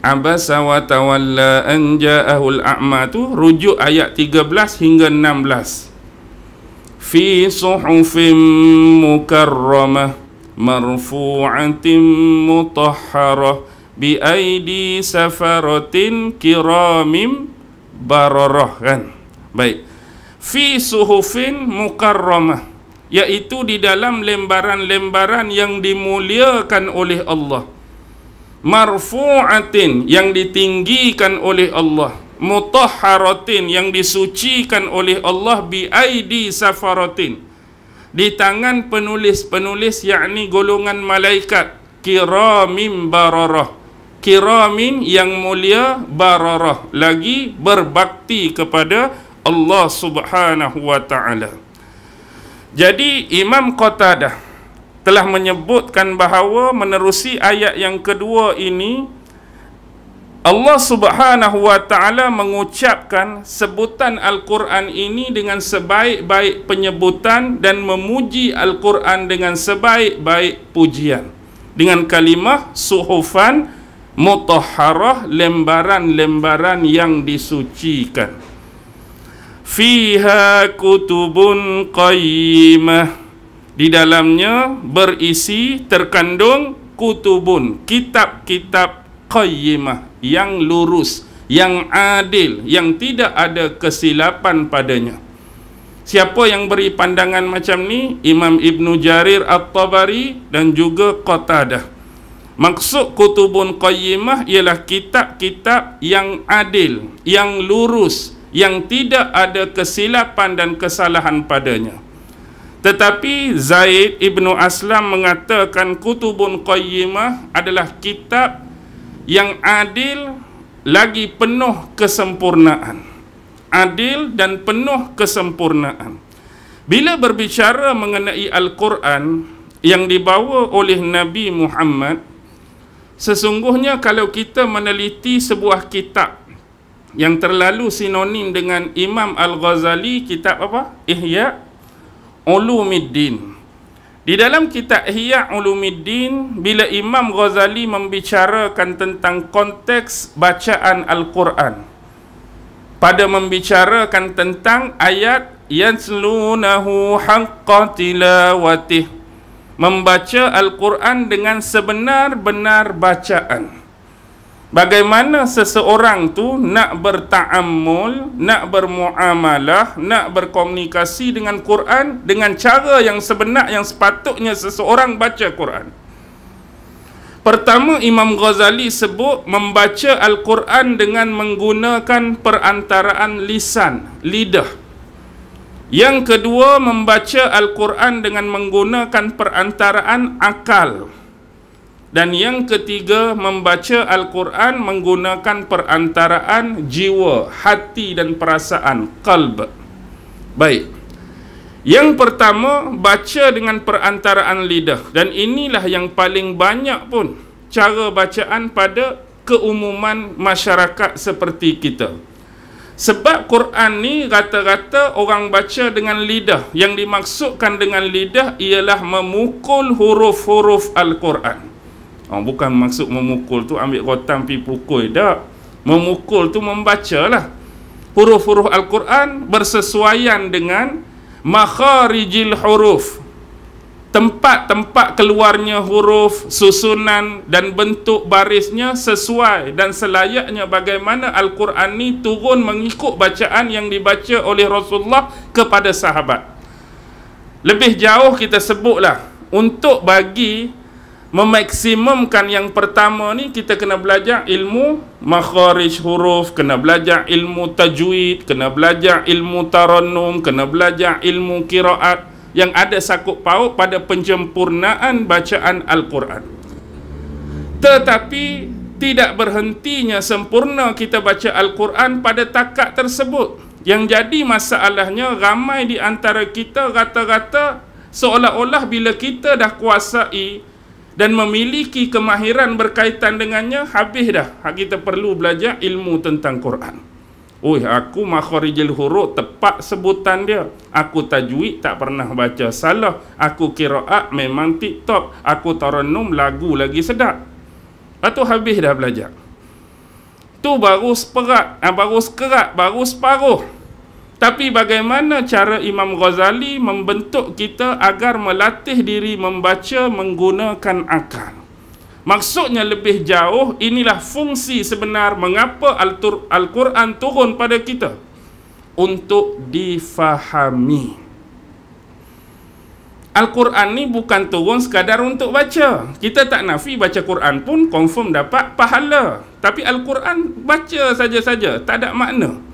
Speaker 1: Abasa wa tawalla an ja'ahul a'ma, tu rujuk ayat 13 hingga 16. Fi suhufin mukarramah marfu'atin mutahharah bi aidi safaratin kiramim bararah, kan? Baik. Fi suhufin mukarramah, iaitu di dalam lembaran-lembaran yang dimuliakan oleh Allah. Marfu'atin, yang ditinggikan oleh Allah. Mutahharatin, yang disucikan oleh Allah. Bi aidi safaratin, di tangan penulis-penulis, yakni golongan malaikat. Kiramim bararah, kiramin yang mulia, bararah lagi berbakti kepada Allah subhanahu wa ta'ala. Jadi Imam Qatadah telah menyebutkan bahawa menerusi ayat yang kedua ini, Allah subhanahu wa ta'ala mengucapkan sebutan Al-Quran ini dengan sebaik-baik penyebutan dan memuji Al-Quran dengan sebaik-baik pujian, dengan kalimah suhufan mutahharah, lembaran-lembaran yang disucikan. Fiha kutubun qayyimah, di dalamnya berisi, terkandung kutubun, kitab-kitab, qayyimah, yang lurus, yang adil, yang tidak ada kesilapan padanya. Siapa yang beri pandangan macam ni? Imam Ibn Jarir At-Tabari dan juga Qatadah. Maksud kutubun qayyimah ialah kitab-kitab yang adil, yang lurus, yang tidak ada kesilapan dan kesalahan padanya. Tetapi Zaid Ibn Aslam mengatakan kutubun qayyimah adalah kitab yang adil lagi penuh kesempurnaan. Adil dan penuh kesempurnaan. Bila berbicara mengenai Al-Quran yang dibawa oleh Nabi Muhammad, sesungguhnya kalau kita meneliti sebuah kitab yang terlalu sinonim dengan Imam Al-Ghazali, kitab apa? Ihya Ulumiddin. Di dalam kitab Ihya Ulumiddin, bila Imam Ghazali membicarakan tentang konteks bacaan Al-Quran, pada membicarakan tentang ayat yatslunahu haqqa tilawatih, membaca Al-Quran dengan sebenar-benar bacaan. Bagaimana seseorang tu nak berta'ammul, nak bermuamalah, nak berkomunikasi dengan Quran dengan cara yang sebenar yang sepatutnya seseorang baca Quran. Pertama, Imam Ghazali sebut membaca Al-Quran dengan menggunakan perantaraan lisan, lidah. Yang kedua, membaca Al-Quran dengan menggunakan perantaraan akal. Dan yang ketiga, membaca Al-Quran menggunakan perantaraan jiwa, hati dan perasaan, qalb. Baik. Yang pertama, baca dengan perantaraan lidah. Dan inilah yang paling banyak pun cara bacaan pada keumuman masyarakat seperti kita. Sebab Quran ni rata-rata orang baca dengan lidah. Yang dimaksudkan dengan lidah ialah memukul huruf-huruf Al-Quran. Bukan maksud memukul tu ambil rotan pergi pukul, tak. Memukul tu membacalah huruf-huruf Al-Quran bersesuaian dengan makharijil huruf, tempat-tempat keluarnya huruf, susunan dan bentuk barisnya sesuai dan selayaknya bagaimana Al-Quran ni turun mengikut bacaan yang dibaca oleh Rasulullah kepada sahabat. Lebih jauh kita sebutlah, untuk bagi memaksimumkan yang pertama ni, kita kena belajar ilmu makharij huruf, kena belajar ilmu tajwid, kena belajar ilmu tarannum, kena belajar ilmu qiraat yang ada sakut paut pada penyempurnaan bacaan Al-Quran. Tetapi tidak berhentinya sempurna kita baca Al-Quran pada takat tersebut. Yang jadi masalahnya, ramai di antara kita rata-rata seolah-olah bila kita dah kuasai dan memiliki kemahiran berkaitan dengannya, habis dah kita perlu belajar ilmu tentang Quran. Aku makharijul huruf tepat sebutan dia, aku tajwid tak pernah baca salah, aku qiraat memang tip-top, aku tarannum lagu lagi sedap. Lepas tu habis dah belajar. Tu baru seperak, baru sekerat, baru separuh. Tapi bagaimana cara Imam Ghazali membentuk kita agar melatih diri membaca menggunakan akal? Maksudnya lebih jauh, inilah fungsi sebenar mengapa Al-Quran turun pada kita. Untuk difahami. Al-Quran ni bukan turun sekadar untuk baca. Kita tak nafi baca Quran pun confirm dapat pahala. Tapi Al-Quran baca saja-saja, tak ada makna.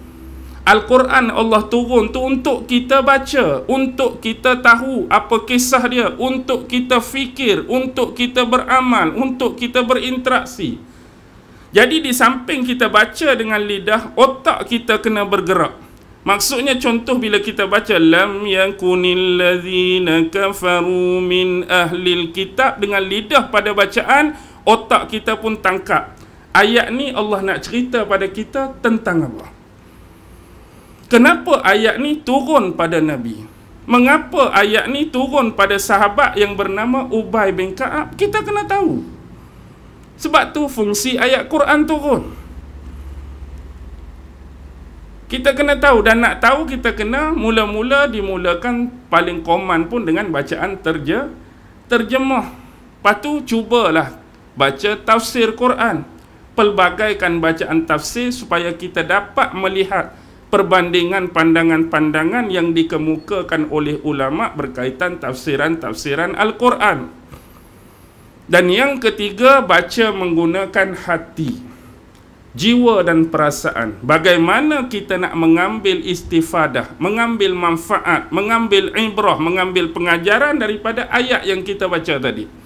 Speaker 1: Al-Quran Allah turun tu untuk kita baca, untuk kita tahu apa kisah dia, untuk kita fikir, untuk kita beramal, untuk kita berinteraksi. Jadi di samping kita baca dengan lidah, otak kita kena bergerak. Maksudnya contoh bila kita baca lam yakunil ladzina kafaru min ahlil kitab, dengan lidah pada bacaan, otak kita pun tangkap. Ayat ni Allah nak cerita pada kita tentang apa? Kenapa ayat ni turun pada Nabi? Mengapa ayat ni turun pada sahabat yang bernama Ubay bin Ka'ab? Kita kena tahu. Sebab tu fungsi ayat Quran turun. Kita kena tahu, dan nak tahu kita kena mula-mula dimulakan paling common pun dengan bacaan terjemah. Lepas tu cubalah baca tafsir Quran. Pelbagaikan bacaan tafsir supaya kita dapat melihat perbandingan pandangan-pandangan yang dikemukakan oleh ulama berkaitan tafsiran-tafsiran Al-Quran. Dan yang ketiga, baca menggunakan hati, jiwa dan perasaan. Bagaimana kita nak mengambil istifadah, mengambil manfaat, mengambil ibrah, mengambil pengajaran daripada ayat yang kita baca tadi.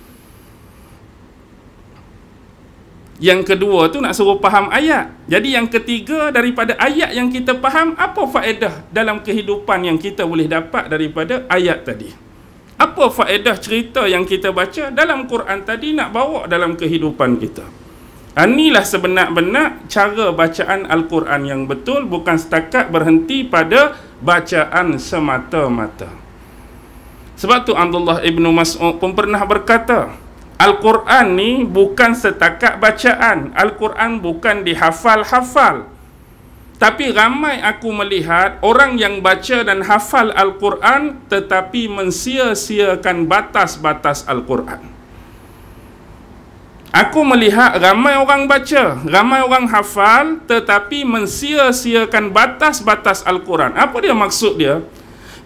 Speaker 1: Yang kedua tu nak suruh faham ayat. Jadi yang ketiga, daripada ayat yang kita faham, apa faedah dalam kehidupan yang kita boleh dapat daripada ayat tadi? Apa faedah cerita yang kita baca dalam Quran tadi nak bawa dalam kehidupan kita? Inilah sebenar-benar cara bacaan Al-Quran yang betul, bukan setakat berhenti pada bacaan semata-mata. Sebab tu Abdullah ibn Mas'ud pun pernah berkata, Al-Quran ni bukan setakat bacaan. Al-Quran bukan dihafal-hafal. Tapi ramai aku melihat orang yang baca dan hafal Al-Quran tetapi mensia-siakan batas-batas Al-Quran. Aku melihat ramai orang baca, ramai orang hafal tetapi mensia-siakan batas-batas Al-Quran. Apa dia maksud dia?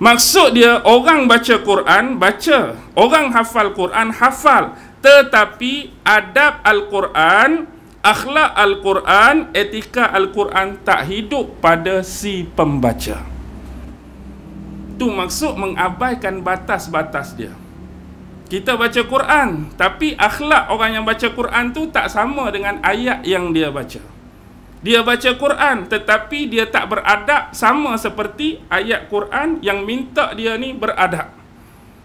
Speaker 1: Maksud dia orang baca Quran, baca. Orang hafal Quran, hafal. Tetapi adab Al-Quran, akhlak Al-Quran, etika Al-Quran tak hidup pada si pembaca. Tu maksud mengabaikan batas-batas dia. Kita baca Quran, tapi akhlak orang yang baca Quran tu tak sama dengan ayat yang dia baca. Dia baca Quran, tetapi dia tak beradab sama seperti ayat Quran yang minta dia ni beradab.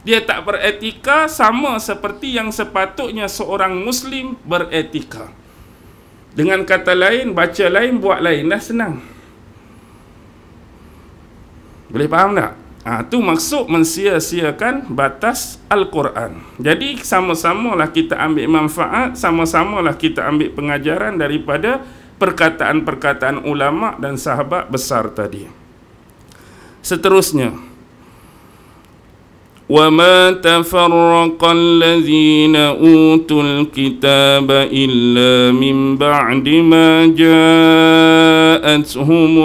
Speaker 1: Dia tak beretika sama seperti yang sepatutnya seorang Muslim beretika. Dengan kata lain, baca lain, buat lain. Dah senang. Boleh faham tak? Tu maksud mensia-siakan batas Al-Quran. Jadi sama-samalah kita ambil manfaat, sama-samalah kita ambil pengajaran daripada perkataan-perkataan ulama' dan sahabat besar tadi. Seterusnya, وَمَا تَفَرَّقَ الَّذِينَ أُوتُوا الْكِتَابَ إِلَّا مِنْ بَعْدِ مَا جَاءَتْهُمُ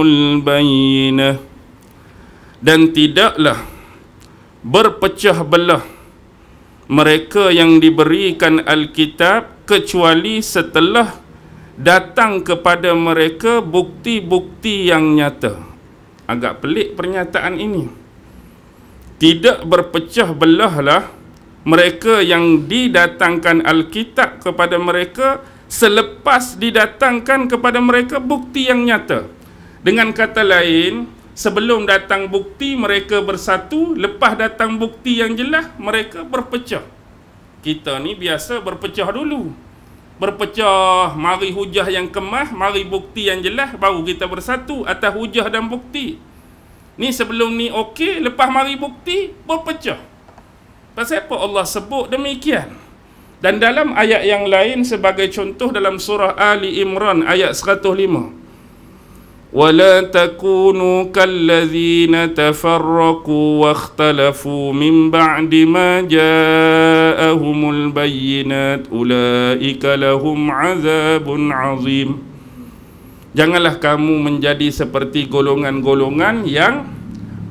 Speaker 1: الْبَيِّنَةُ. Dan tidaklah berpecah belah mereka yang diberikan Alkitab kecuali setelah datang kepada mereka bukti-bukti yang nyata. Agak pelik pernyataan ini. Tidak berpecah belahlah mereka yang didatangkan Alkitab kepada mereka selepas didatangkan kepada mereka bukti yang nyata. Dengan kata lain, sebelum datang bukti mereka bersatu, lepas datang bukti yang jelas mereka berpecah. Kita ni biasa berpecah dulu. Berpecah, mari hujah yang kemah, mari bukti yang jelas, baru kita bersatu atas hujah dan bukti. Ni sebelum ni okey, lepas mari bukti, berpecah. Pasal apa Allah sebut demikian? Dan dalam ayat yang lain, sebagai contoh dalam surah Ali Imran ayat 105. وَلَا تَكُونُوا كَالَّذِينَ تَفَرَّقُوا وَاخْتَلَفُوا مِنْ بَعْدِ مَا جَاءَهُمُ الْبَيِّنَاتُ أُولَئِكَ لَهُمْ عَذَابٌ عَظِيمٌ. Janganlah kamu menjadi seperti golongan-golongan yang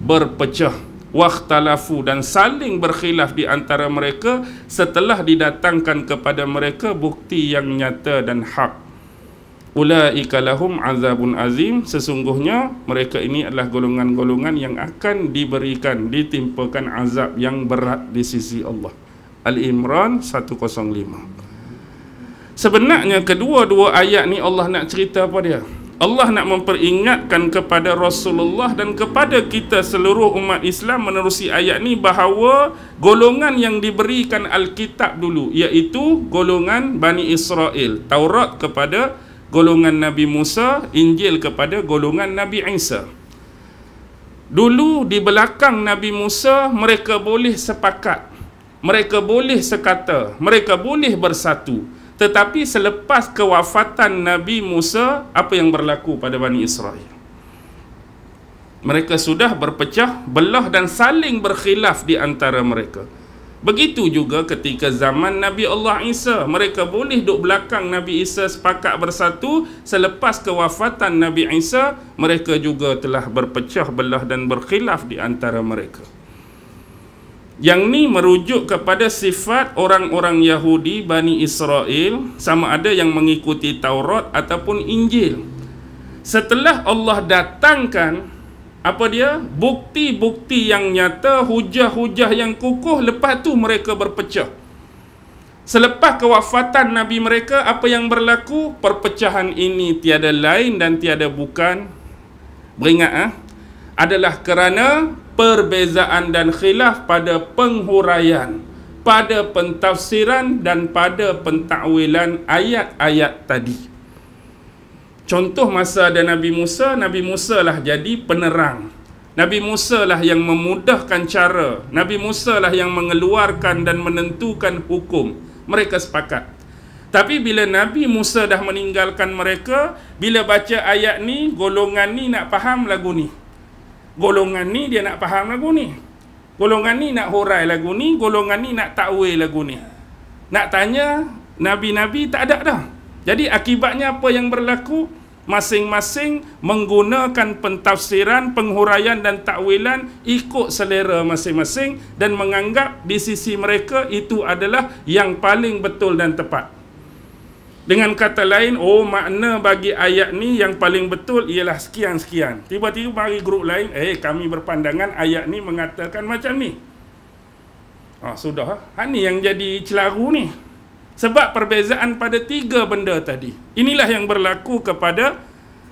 Speaker 1: berpecah, wakhtalafu, dan saling berkhilaf di antara mereka setelah didatangkan kepada mereka bukti yang nyata dan hak. Ulaika lahum azabun azim. Sesungguhnya mereka ini adalah golongan-golongan yang akan ditimpakan azab yang berat di sisi Allah. Al-Imran 105. Sebenarnya kedua-dua ayat ni Allah nak cerita apa dia? Allah nak memperingatkan kepada Rasulullah dan kepada kita seluruh umat Islam menerusi ayat ni bahawa golongan yang diberikan Alkitab dulu, iaitu golongan Bani Israel, Taurat kepada golongan Nabi Musa, Injil kepada golongan Nabi Isa. Dulu di belakang Nabi Musa mereka boleh sepakat, mereka boleh sekata, mereka boleh bersatu. Tetapi selepas kewafatan Nabi Musa, apa yang berlaku pada Bani Israel? Mereka sudah berpecah belah dan saling berkhilaf di antara mereka. Begitu juga ketika zaman Nabi Allah Isa, mereka boleh duduk belakang Nabi Isa sepakat bersatu. Selepas kewafatan Nabi Isa, mereka juga telah berpecah belah dan berkhilaf di antara mereka. Yang ni merujuk kepada sifat orang-orang Yahudi Bani Israel, sama ada yang mengikuti Taurat ataupun Injil. Setelah Allah datangkan apa dia? Bukti-bukti yang nyata, hujah-hujah yang kukuh, lepas tu mereka berpecah. Selepas kewafatan Nabi mereka, apa yang berlaku? Perpecahan ini tiada lain dan tiada bukan, beringat adalah kerana perbezaan dan khilaf pada penghuraian, pada pentafsiran dan pada pentakwilan ayat-ayat tadi. Contoh masa ada Nabi Musa lah jadi penerang. Nabi Musa lah yang memudahkan cara. Nabi Musa lah yang mengeluarkan dan menentukan hukum. Mereka sepakat. Tapi bila Nabi Musa dah meninggalkan mereka, bila baca ayat ni, golongan ni nak faham lagu ni. Golongan ni dia nak faham lagu ni. Golongan ni nak hurai lagu ni, golongan ni nak takwil lagu ni. Nak tanya Nabi-Nabi tak ada dah. Jadi akibatnya apa yang berlaku? Masing-masing menggunakan pentafsiran, penghuraian dan takwilan ikut selera masing-masing dan menganggap di sisi mereka itu adalah yang paling betul dan tepat. Dengan kata lain, makna bagi ayat ni yang paling betul ialah sekian-sekian. Tiba-tiba bagi grup lain, kami berpandangan ayat ni mengatakan macam ni. Sudah. Ni yang jadi celaru ni. Sebab perbezaan pada 3 benda tadi. Inilah yang berlaku kepada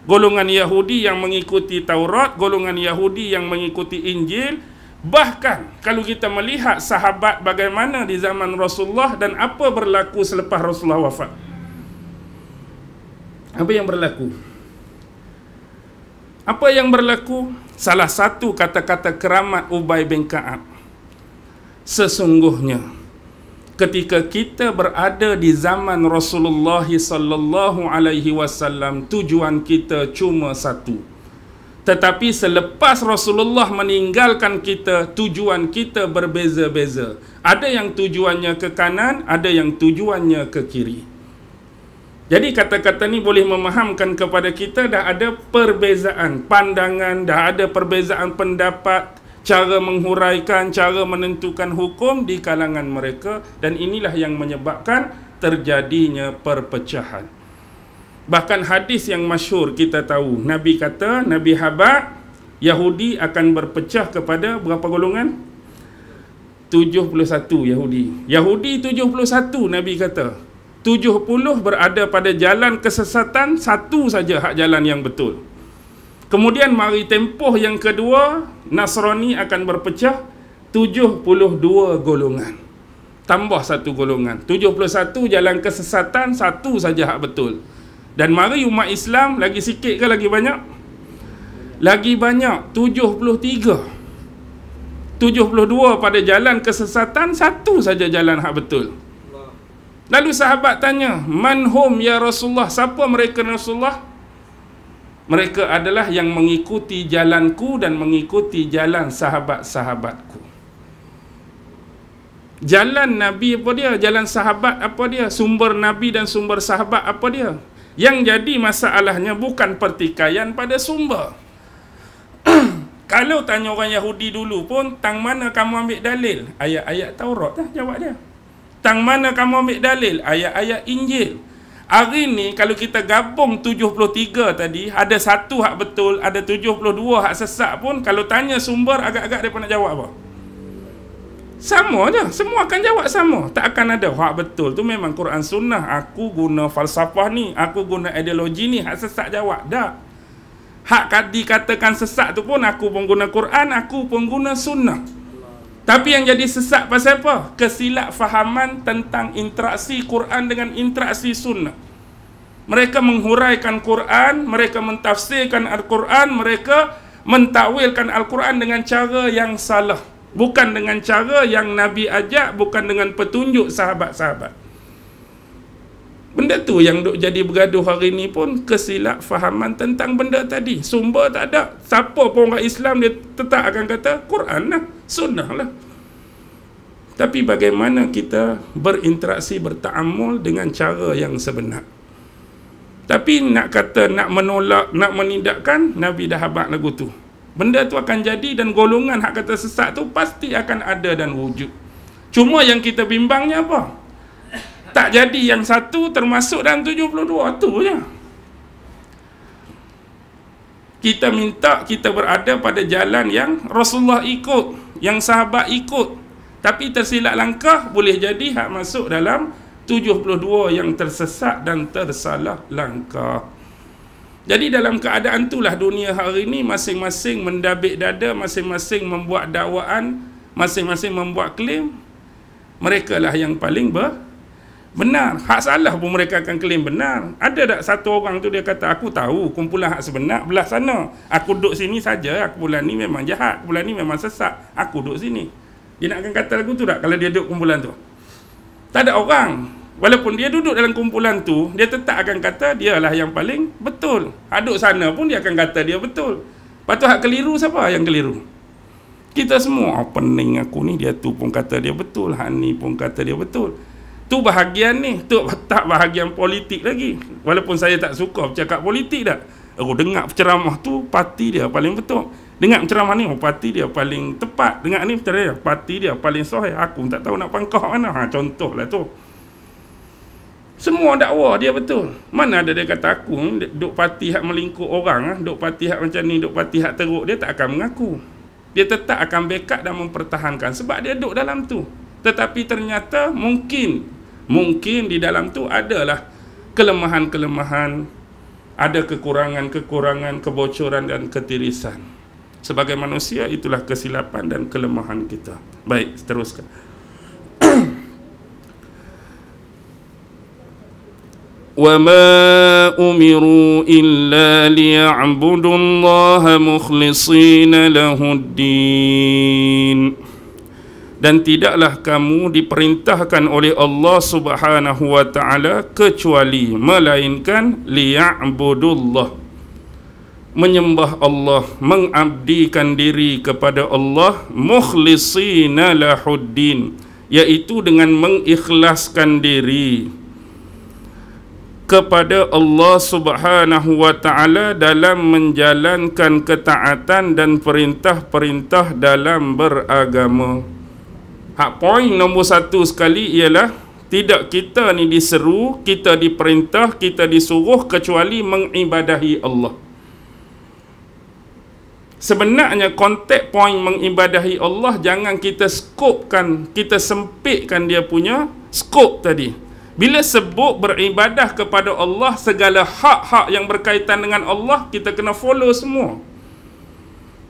Speaker 1: golongan Yahudi yang mengikuti Taurat, golongan Yahudi yang mengikuti Injil. Bahkan kalau kita melihat sahabat bagaimana di zaman Rasulullah dan apa berlaku selepas Rasulullah wafat. Apa yang berlaku? Apa yang berlaku? Salah satu kata-kata keramat Ubay bin Ka'ab. Sesungguhnya ketika kita berada di zaman Rasulullah sallallahu alaihi wasallam, tujuan kita cuma satu. Tetapi selepas Rasulullah meninggalkan kita, tujuan kita berbeza-beza. Ada yang tujuannya ke kanan, ada yang tujuannya ke kiri. Jadi kata-kata ni boleh memahamkan kepada kita dah ada perbezaan pandangan, dah ada perbezaan pendapat, cara menghuraikan, cara menentukan hukum di kalangan mereka, dan inilah yang menyebabkan terjadinya perpecahan. Bahkan hadis yang masyhur kita tahu, Nabi kata, Nabi habaq Yahudi akan berpecah kepada berapa golongan? 71 Yahudi. Yahudi 71 Nabi kata. 70 berada pada jalan kesesatan, satu saja hak jalan yang betul. Kemudian mari tempoh yang kedua, Nasrani akan berpecah 72 golongan. Tambah satu golongan. 71 jalan kesesatan, satu saja hak betul. Dan mari umat Islam, lagi sikit ke lagi banyak? Lagi banyak, 73. 72 pada jalan kesesatan, satu saja jalan hak betul. Lalu sahabat tanya, "Man hum ya Rasulullah?" Siapa mereka Rasulullah? Mereka adalah yang mengikuti jalanku dan mengikuti jalan sahabat-sahabatku. Jalan Nabi apa dia? Jalan sahabat apa dia? Sumber Nabi dan sumber sahabat apa dia? Yang jadi masalahnya bukan pertikaian pada sumber. Kalau tanya orang Yahudi dulu pun, tang mana kamu ambil dalil? Ayat-ayat Taurat lah jawab dia. Tang mana kamu ambil dalil? Ayat-ayat Injil. Hari ni kalau kita gabung 73 tadi, ada satu hak betul, ada 72 hak sesat pun, kalau tanya sumber agak-agak mereka nak jawab apa? Sama je, semua akan jawab sama. Tak akan ada hak betul tu memang Quran Sunnah, aku guna falsafah ni, aku guna ideologi ni, hak sesat jawab. Tak. Hak dikatakan sesat tu pun aku pun guna Quran, aku pun guna Sunnah. Tapi yang jadi sesat pasal apa? Kesilap fahaman tentang interaksi Quran dengan interaksi Sunnah. Mereka menghuraikan Quran, mereka mentafsirkan Al-Quran, mereka mentakwilkan Al-Quran dengan cara yang salah. Bukan dengan cara yang Nabi ajak, bukan dengan petunjuk sahabat-sahabat. Benda tu yang duk jadi bergaduh hari ni pun kesilap fahaman tentang benda tadi. Sumber tak ada. Siapa pun orang Islam dia tetap akan kata Quran lah, Sunnah lah. Tapi bagaimana kita berinteraksi, berta'amul dengan cara yang sebenar. Tapi nak kata, nak menolak, nak menindakkan, Nabi dah habaq lagu tu. Benda tu akan jadi dan golongan hak kata sesat tu pasti akan ada dan wujud. Cuma yang kita bimbangnya apa? Tak jadi yang satu termasuk dalam 72 tu je. Kita minta kita berada pada jalan yang Rasulullah ikut, yang sahabat ikut. Tapi tersilap langkah boleh jadi hak masuk dalam 72 yang tersesat dan tersalah langkah. Jadi dalam keadaan itulah dunia hari ini, masing-masing mendabik dada, masing-masing membuat dakwaan, masing-masing membuat klaim. Mereka lah yang paling benar. Hak salah pun mereka akan klaim benar. Ada tak satu orang tu dia kata, aku tahu kumpulan hak sebenar belah sana, aku duduk sini saja, kumpulan ni memang jahat, kumpulan ni memang sesat, aku duduk sini. Dia nak akan kata lagu tu tak kalau dia duduk kumpulan tu? Tak ada orang. Walaupun dia duduk dalam kumpulan tu, dia tetap akan kata dialah yang paling betul. Duduk sana pun dia akan kata dia betul. Lepas tu hak keliru siapa yang keliru? Kita semua, pening aku ni, dia tu pun kata dia betul, hak ni pun kata dia betul. Tu bahagian ni, tu tak bahagian politik lagi. Walaupun saya tak suka bercakap politik dah. Aku dengar ceramah tu, parti dia paling betul. Dengar ceramah ni, parti dia paling tepat. Dengar ni, parti dia paling sahih. Aku tak tahu nak pangkah mana. Contohlah tu. Semua dakwa dia betul. Mana ada dia kata aku duk parti hak melingkup orang, duk parti hak macam ni, duk parti hak teruk, dia tak akan mengaku. Dia tetap akan backup dan mempertahankan sebab dia duduk dalam tu. Tetapi ternyata mungkin di dalam tu adalah kelemahan-kelemahan, ada kekurangan-kekurangan, kebocoran dan ketirisan. Sebagai manusia itulah kesilapan dan kelemahan kita. Baik, teruskan. وَمَا أُمِرُوا إِلَّا لِيَعْبُدُوا اللَّهَ مُخْلِصِينَ لَهُ الدِّينَ. Dan tidaklah kamu diperintahkan oleh Allah Subhanahu wa taala kecuali melainkan liya'budullah, menyembah Allah, mengabdikan diri kepada Allah, mukhlisina lahuddin, yaitu dengan mengikhlaskan diri kepada Allah Subhanahu wa taala dalam menjalankan ketaatan dan perintah-perintah dalam beragama. Hak poin nombor 1 sekali ialah tidak kita ni diseru, kita diperintah, kita disuruh kecuali mengibadahi Allah. Sebenarnya konteks poin mengibadahi Allah jangan kita skopkan, kita sempitkan dia punya skop tadi. Bila sebut beribadah kepada Allah, segala hak-hak yang berkaitan dengan Allah kita kena follow semua.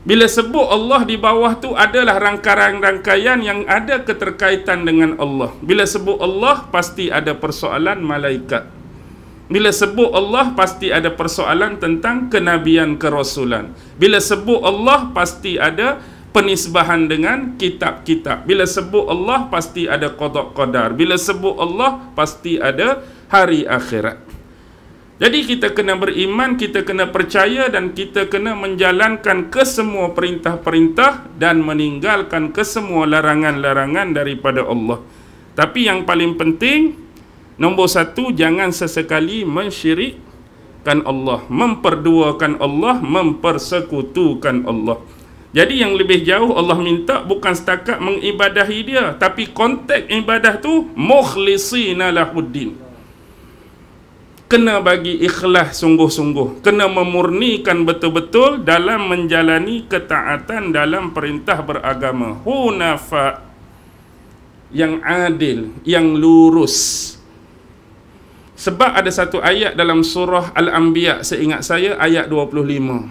Speaker 1: Bila sebut Allah di bawah tu adalah rangkaian-rangkaian yang ada keterkaitan dengan Allah. Bila sebut Allah pasti ada persoalan malaikat. Bila sebut Allah pasti ada persoalan tentang kenabian kerasulan. Bila sebut Allah pasti ada penisbahan dengan kitab-kitab. Bila sebut Allah pasti ada qada qadar. Bila sebut Allah pasti ada hari akhirat. Jadi kita kena beriman, kita kena percaya dan kita kena menjalankan kesemua perintah-perintah dan meninggalkan kesemua larangan-larangan daripada Allah. Tapi yang paling penting, nombor 1, jangan sesekali mensyirikkan Allah, memperduakan Allah, mempersekutukan Allah. Jadi yang lebih jauh Allah minta bukan setakat mengibadahi dia, tapi konteks ibadah tu mukhlisina lahuddin. Kena bagi ikhlas sungguh-sungguh, kena memurnikan betul-betul dalam menjalani ketaatan dalam perintah beragama. Hunafa, yang adil, yang lurus. Sebab ada satu ayat dalam surah Al-Anbiya, seingat saya ayat 25.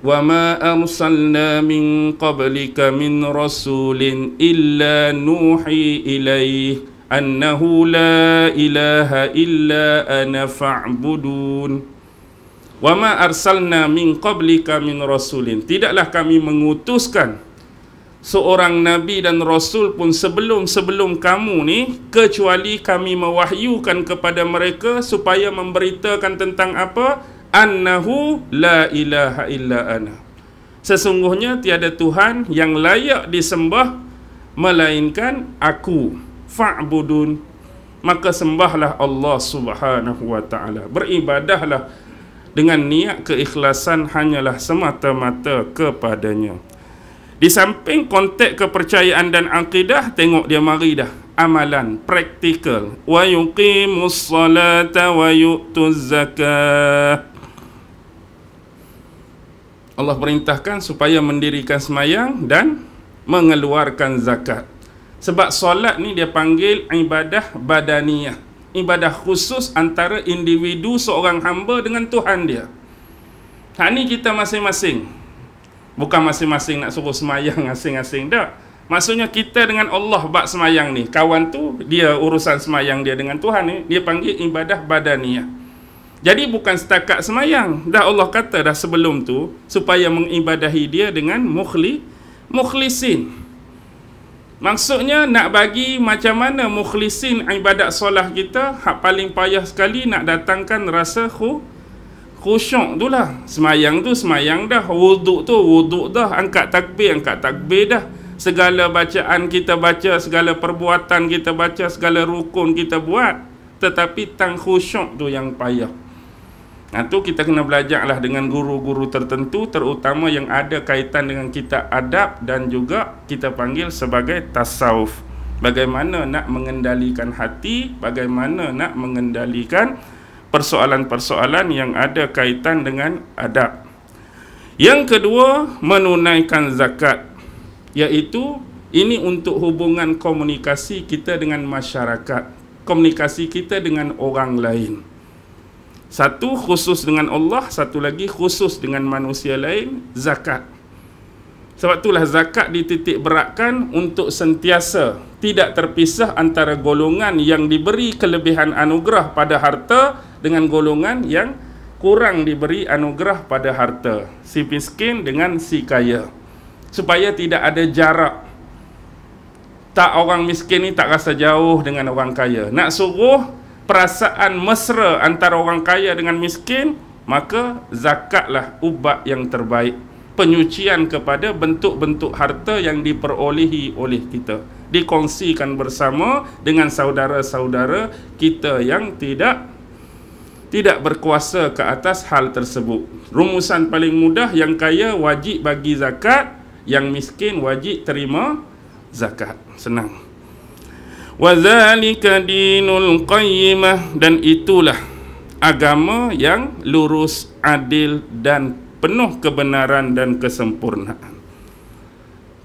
Speaker 1: وَمَا أَرْسَلْنَا مِنْ قَبْلِكَ مِنْ رَسُولٍ إِلَّا نُوحِي إِلَيْهِ أَنَّهُ لَا إِلَهَ إِلَّا أَنَا فَاعْبُدُونِ. وَمَا أَرْسَلْنَا مِنْ قَبْلِكَ مِنْ رَسُولٍ. Tidaklah kami mengutuskan seorang nabi dan rasul pun sebelum kamu ni, kecuali kami mewahyukan kepada mereka supaya memberitakan tentang apa? Annahu la ilaha illa ana. Sesungguhnya tiada Tuhan yang layak disembah melainkan aku. Fa'budun. Maka sembahlah Allah Subhanahu wa taala. Beribadahlah dengan niat keikhlasan hanyalah semata-mata kepadanya. Di samping konteks kepercayaan dan akidah, tengok dia mari dah amalan praktikal. Wa yuqimus salata wa yu'tuz zakah. Allah perintahkan supaya mendirikan semayang dan mengeluarkan zakat. Sebab solat ni dia panggil ibadah badaniyah, ibadah khusus antara individu seorang hamba dengan Tuhan dia. Hak ni kita masing-masing. Bukan masing-masing nak suruh semayang asing-asing, tak. Maksudnya kita dengan Allah bab semayang ni. Kawan tu dia urusan semayang dia dengan Tuhan ni, dia panggil ibadah badaniyah. Jadi bukan setakat semayang. Dah Allah kata dah sebelum tu supaya mengibadahi dia dengan mukhlisin. Maksudnya nak bagi macam mana mukhlisin ibadat solat kita, hak paling payah sekali nak datangkan rasa khusyuk tu lah. Semayang tu semayang dah, wuduk tu wuduk dah, angkat takbir dah. Segala bacaan kita baca, segala perbuatan kita baca, segala rukun kita buat, tetapi tang khusyuk tu yang payah. Nah, tu kita kena belajarlah dengan guru-guru tertentu, terutama yang ada kaitan dengan kitab adab dan juga kita panggil sebagai tasawuf. Bagaimana nak mengendalikan hati, bagaimana nak mengendalikan persoalan-persoalan yang ada kaitan dengan adab. Yang kedua, menunaikan zakat, iaitu ini untuk hubungan komunikasi kita dengan masyarakat, komunikasi kita dengan orang lain. Satu khusus dengan Allah, satu lagi khusus dengan manusia lain, zakat. Sebab itulah zakat dititik beratkan untuk sentiasa tidak terpisah antara golongan yang diberi kelebihan anugerah pada harta dengan golongan yang kurang diberi anugerah pada harta. Si miskin dengan si kaya. Supaya tidak ada jarak. Tak, orang miskin ni tak rasa jauh dengan orang kaya. Nak suruh perasaan mesra antara orang kaya dengan miskin, maka zakatlah ubat yang terbaik, penyucian kepada bentuk-bentuk harta yang diperolehi oleh kita, dikongsikan bersama dengan saudara-saudara kita yang tidak berkuasa ke atas hal tersebut. Rumusan paling mudah, yang kaya wajib bagi zakat, yang miskin wajib terima zakat. Senang. Wadzalika dinul qayyimah, dan itulah agama yang lurus, adil dan penuh kebenaran dan kesempurnaan.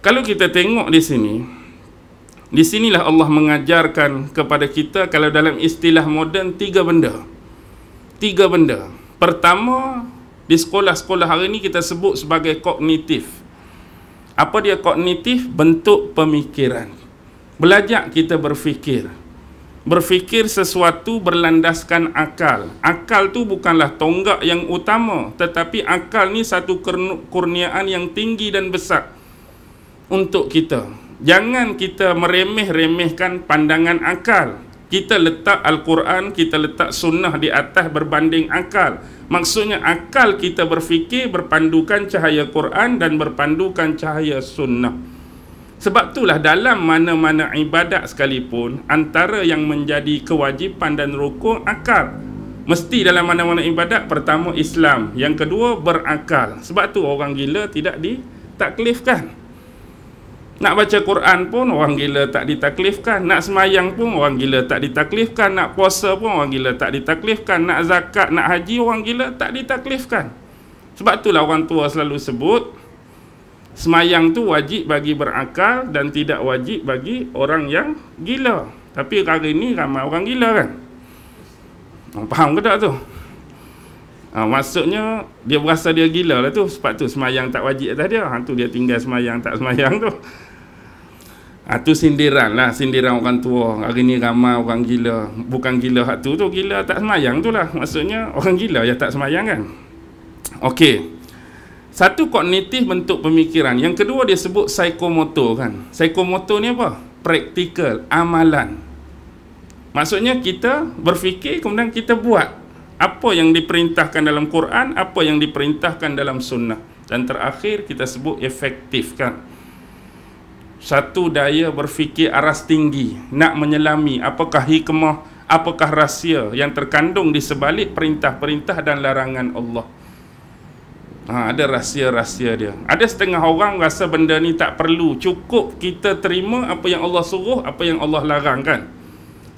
Speaker 1: Kalau kita tengok di sinilah Allah mengajarkan kepada kita, kalau dalam istilah moden, tiga benda. Pertama, di sekolah-sekolah hari ini kita sebut sebagai kognitif. Apa dia kognitif? Bentuk pemikiran. Belajar kita berfikir. Berfikir sesuatu berlandaskan akal. Akal tu bukanlah tonggak yang utama, tetapi akal ni satu kurniaan yang tinggi dan besar untuk kita. Jangan kita meremeh-remehkan pandangan akal. Kita letak Al-Quran, kita letak sunnah di atas berbanding akal. Maksudnya akal kita berfikir berpandukan cahaya Quran dan berpandukan cahaya sunnah. Sebab itulah dalam mana-mana ibadat sekalipun, antara yang menjadi kewajipan dan rukun akal. Mesti dalam mana-mana ibadat, pertama Islam, yang kedua berakal. Sebab tu orang gila tidak ditaklifkan. Nak baca Quran pun orang gila tak ditaklifkan. Nak semayang pun orang gila tak ditaklifkan. Nak puasa pun orang gila tak ditaklifkan. Nak zakat, nak haji, orang gila tak ditaklifkan. Sebab itulah orang tua selalu sebut, semayang tu wajib bagi berakal dan tidak wajib bagi orang yang gila. Tapi hari ni ramai orang gila kan? Faham ke tak tu? Maksudnya dia berasa dia gila lah tu. Sebab tu semayang tak wajib atas dia. Tu dia tinggal semayang tak semayang tu. Tu sindiran lah, sindiran orang tua. Hari ni ramai orang gila. Bukan gila hak tu gila tak semayang tu lah. Maksudnya orang gila yang tak semayang kan? Okey. Satu kognitif, bentuk pemikiran. Yang kedua dia sebut psikomotor kan. Psikomotor ni apa? Praktikal, amalan. Maksudnya kita berfikir kemudian kita buat apa yang diperintahkan dalam Quran, apa yang diperintahkan dalam sunnah. Dan terakhir kita sebut efektif kan. Satu daya berfikir aras tinggi, nak menyelami apakah hikmah, apakah rahsia yang terkandung di sebalik perintah-perintah dan larangan Allah. Ada rahsia-rahsia dia. Ada setengah orang rasa benda ni tak perlu, cukup kita terima apa yang Allah suruh, apa yang Allah larang kan.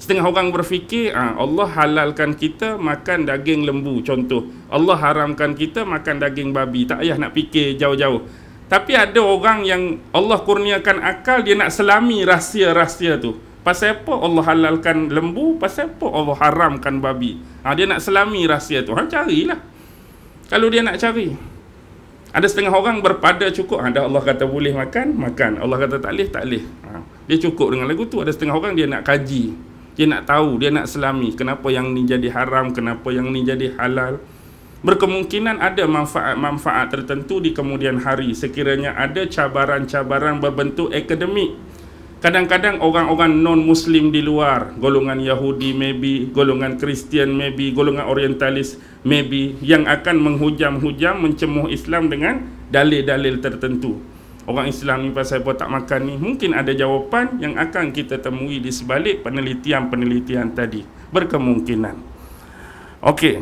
Speaker 1: Setengah orang berfikir Allah halalkan kita makan daging lembu contoh, Allah haramkan kita makan daging babi, tak payah nak fikir jauh-jauh. Tapi ada orang yang Allah kurniakan akal, dia nak selami rahsia-rahsia tu. Pasal apa Allah halalkan lembu, pasal apa Allah haramkan babi. Dia nak selami rahsia tu. Carilah kalau dia nak cari. Ada setengah orang berpada cukup, ada Allah kata boleh makan, makan. Allah kata tak boleh, tak boleh. Dia cukup dengan lagu tu. Ada setengah orang dia nak kaji, dia nak tahu, dia nak selami kenapa yang ni jadi haram, kenapa yang ni jadi halal. Berkemungkinan ada manfaat-manfaat tertentu di kemudian hari sekiranya ada cabaran-cabaran berbentuk akademik Kadang-kadang orang-orang non-Muslim di luar, golongan Yahudi maybe, golongan Kristian maybe, golongan Orientalis maybe, yang akan menghujam-hujam, mencemuh Islam dengan dalil-dalil tertentu. Orang Islam ni pasal apa tak makan ni? Mungkin ada jawapan yang akan kita temui di sebalik penelitian-penelitian tadi. Berkemungkinan. Okey.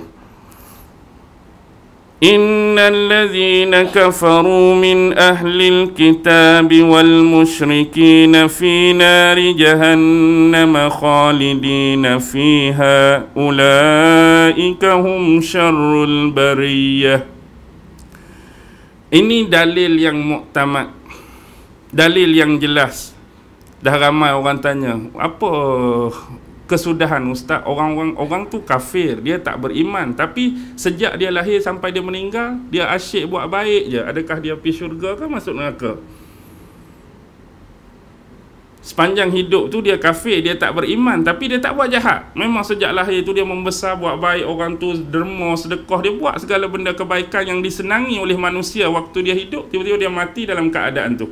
Speaker 1: Innal ladzina kafaru min ahlil kitab wal musyrikin fi nari jahannam khalidin fiha ulaika hum syarrul bariyah. Ini dalil yang muktamad, dalil yang jelas. Dah ramai orang tanya, apa kesudahan ustaz, orang tu kafir, dia tak beriman, tapi sejak dia lahir sampai dia meninggal, dia asyik buat baik je, adakah dia pergi syurga ke masuk neraka? Sepanjang hidup tu dia kafir, dia tak beriman, tapi dia tak buat jahat. Memang sejak lahir tu dia membesar buat baik, orang tu derma, sedekah, dia buat segala benda kebaikan yang disenangi oleh manusia waktu dia hidup. Tiba-tiba dia mati dalam keadaan tu,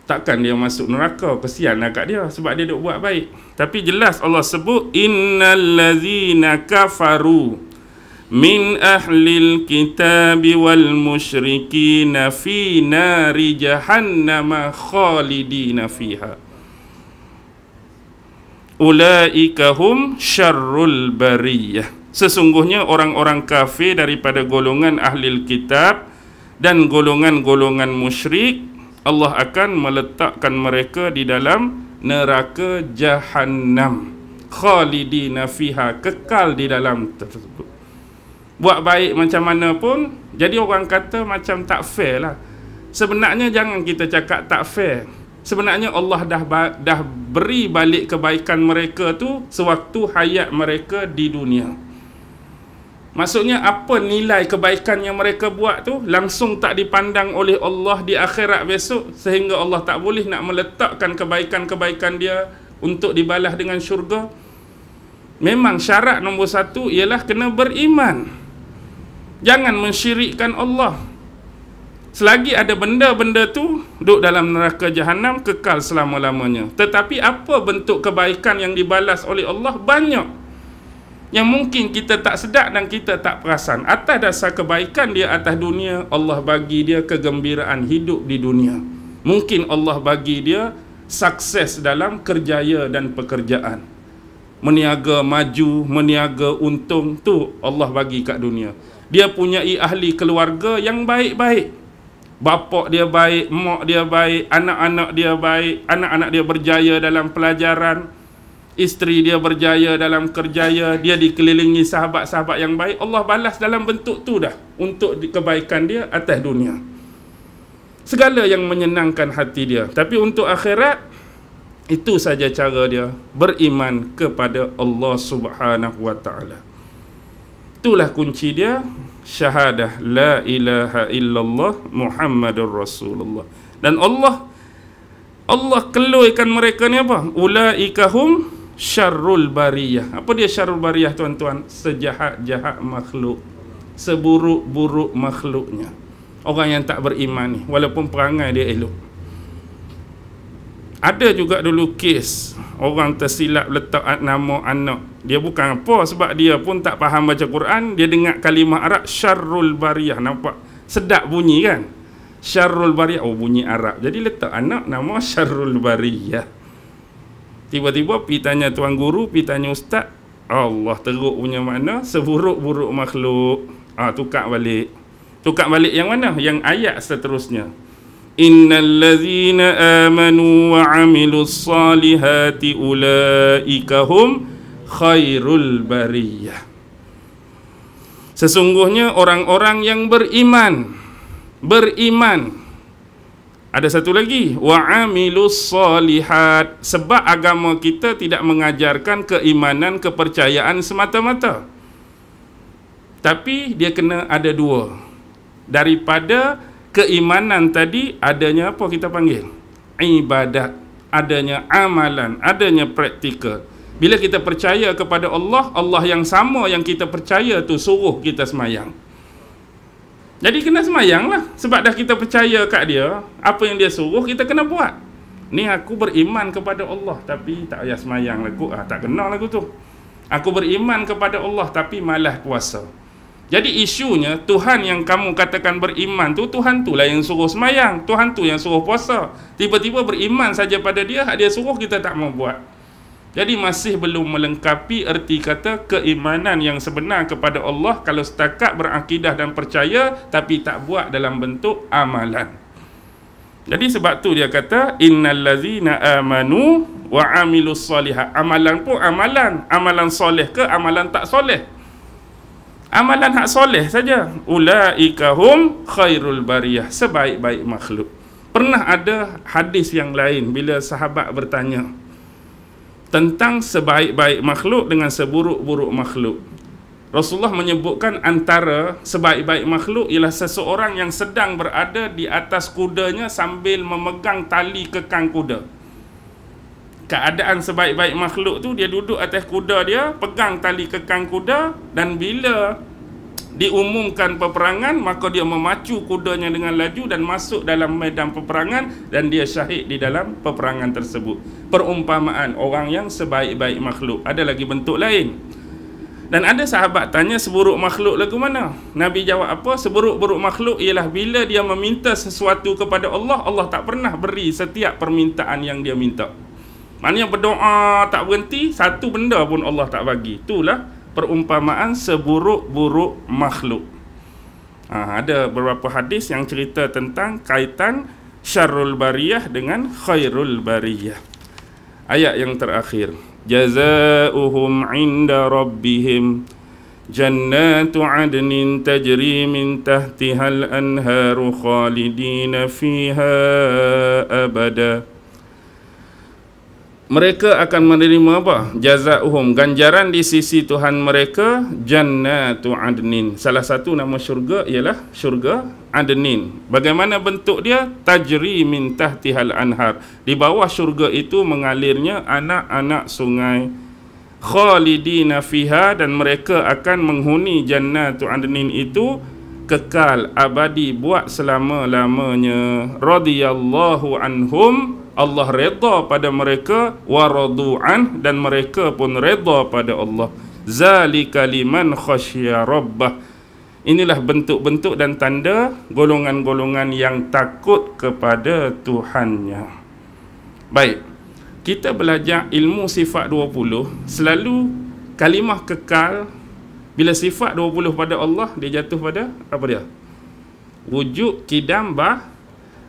Speaker 1: takkan dia masuk neraka? Kesianlah kat dia sebab dia duk buat baik. Tapi jelas Allah sebut innal ladzina kafaru min ahlil kitab wal musyrikin fi nari jahannam khalidin fiha ulaika hum syarrul bariyah. Sesungguhnya orang-orang kafir daripada golongan ahlil kitab dan golongan-golongan musyrik, Allah akan meletakkan mereka di dalam neraka Jahannam khalidina fiha, kekal di dalam tersebut. Buat baik macam mana pun, jadi orang kata macam tak fair lah. Sebenarnya jangan kita cakap tak fair. Sebenarnya Allah dah beri balik kebaikan mereka tu sewaktu hayat mereka di dunia. Maksudnya apa nilai kebaikan yang mereka buat tu langsung tak dipandang oleh Allah di akhirat besok, sehingga Allah tak boleh nak meletakkan kebaikan-kebaikan dia untuk dibalas dengan syurga. Memang syarat nombor satu ialah kena beriman. Jangan mensyirikkan Allah. Selagi ada benda-benda tu duduk dalam neraka Jahannam, kekal selama-lamanya. Tetapi apa bentuk kebaikan yang dibalas oleh Allah? Banyak yang mungkin kita tak sedar dan kita tak perasan. Atas dasar kebaikan dia atas dunia, Allah bagi dia kegembiraan hidup di dunia. Mungkin Allah bagi dia sukses dalam kerjaya dan pekerjaan, meniaga maju, meniaga untung, tu Allah bagi kat dunia. Dia punyai ahli keluarga yang baik-baik, bapak dia baik, mak dia baik, anak-anak dia baik, anak-anak dia berjaya dalam pelajaran, isteri dia berjaya dalam kerjaya, dia dikelilingi sahabat-sahabat yang baik. Allah balas dalam bentuk tu dah untuk kebaikan dia atas dunia. Segala yang menyenangkan hati dia. Tapi untuk akhirat, itu saja cara dia beriman kepada Allah Subhanahu wa ta'ala. Itulah kunci dia, syahadah la ilaha illallah Muhammadur Rasulullah. Dan Allah keluarkan mereka ni apa? Ulaika hum syarrul bariyah. Apa dia syarrul bariyah tuan-tuan? Sejahat-jahat makhluk, seburuk-buruk makhluknya. Orang yang tak beriman ni, walaupun perangai dia elok. Ada juga dulu kes orang tersilap letak nama anak. Dia bukan apa, sebab dia pun tak faham baca Quran, dia dengar kalimah Arab syarrul bariyah. Nampak sedap bunyi kan? Syarrul bariyah, oh bunyi Arab. Jadi letak anak nama syarrul bariyah. Tiba-tiba pergi tanya tuan guru, pergi tanya ustaz, Allah teruk punya makna seburuk-buruk makhluk. Tukar balik. Tukar balik yang mana? Yang ayat seterusnya. Innal ladzina amanu wa 'amilus salihati ulaika hum khairul bariyah. Sesungguhnya orang-orang yang beriman. Ada satu lagi, wa 'amilus salihat. Sebab agama kita tidak mengajarkan keimanan, kepercayaan semata-mata. Tapi dia kena ada dua. Daripada keimanan tadi adanya apa kita panggil? Ibadat. Adanya amalan, adanya praktikal. Bila kita percaya kepada Allah, Allah yang sama yang kita percaya tu suruh kita semayang. Jadi kena semayang lah. Sebab dah kita percaya kat dia, apa yang dia suruh kita kena buat. Ni aku beriman kepada Allah tapi tak payah semayang lagu. Tak kena lagu tu. Aku beriman kepada Allah tapi malas puasa. Jadi isunya Tuhan yang kamu katakan beriman tu, Tuhan tu lah yang suruh semayang, Tuhan tu yang suruh puasa. Tiba-tiba beriman saja pada dia, dia suruh kita tak mau buat. Jadi masih belum melengkapi erti kata keimanan yang sebenar kepada Allah kalau setakat berakidah dan percaya tapi tak buat dalam bentuk amalan. Jadi sebab tu dia kata innallazina amanu wa amilus solihat. Amalan pun amalan soleh ke amalan tak soleh? Amalan hak soleh saja. Ulaika hum khairul bariyah, sebaik-baik makhluk. Pernah ada hadis yang lain bila sahabat bertanya tentang sebaik-baik makhluk dengan seburuk-buruk makhluk. Rasulullah menyebutkan antara sebaik-baik makhluk ialah seseorang yang sedang berada di atas kudanya sambil memegang tali kekang kuda. Keadaan sebaik-baik makhluk tu, dia duduk atas kuda dia, pegang tali kekang kuda, dan bila diumumkan peperangan, maka dia memacu kudanya dengan laju dan masuk dalam medan peperangan dan dia syahid di dalam peperangan tersebut. Perumpamaan orang yang sebaik-baik makhluk. Ada lagi bentuk lain. Dan ada sahabat tanya, seburuk makhluk lagu mana? Nabi jawab apa? Seburuk-buruk makhluk ialah bila dia meminta sesuatu kepada Allah, Allah tak pernah beri setiap permintaan yang dia minta. Maknanya berdoa tak berhenti, satu benda pun Allah tak bagi. Itulah perumpamaan seburuk-buruk makhluk. Ada beberapa hadis yang cerita tentang kaitan syarrul bariyah dengan khairul bariyah. Ayat yang terakhir, jazaohum 'inda rabbihim jannatu 'adnin tajri min tahtihal anharu khalidina fiha abada. Mereka akan menerima apa? Jazaohum, ganjaran di sisi Tuhan mereka, jannatu adnin. Salah satu nama syurga ialah syurga adnin. Bagaimana bentuk dia? Tajri min tahtihal anhar. Di bawah syurga itu mengalirnya anak-anak sungai. Khalidina fiha, dan mereka akan menghuni jannatu adnin itu kekal abadi buat selama-lamanya. Radhiyallahu anhum, Allah redha pada mereka, wa radu'an, dan mereka pun redha pada Allah. Zalika liman khasya rabbah. Inilah bentuk-bentuk dan tanda golongan-golongan yang takut kepada Tuhannya. Baik, kita belajar ilmu sifat 20, selalu kalimah kekal. Bila sifat 20 pada Allah, dia jatuh pada apa dia? Wujud, kidam,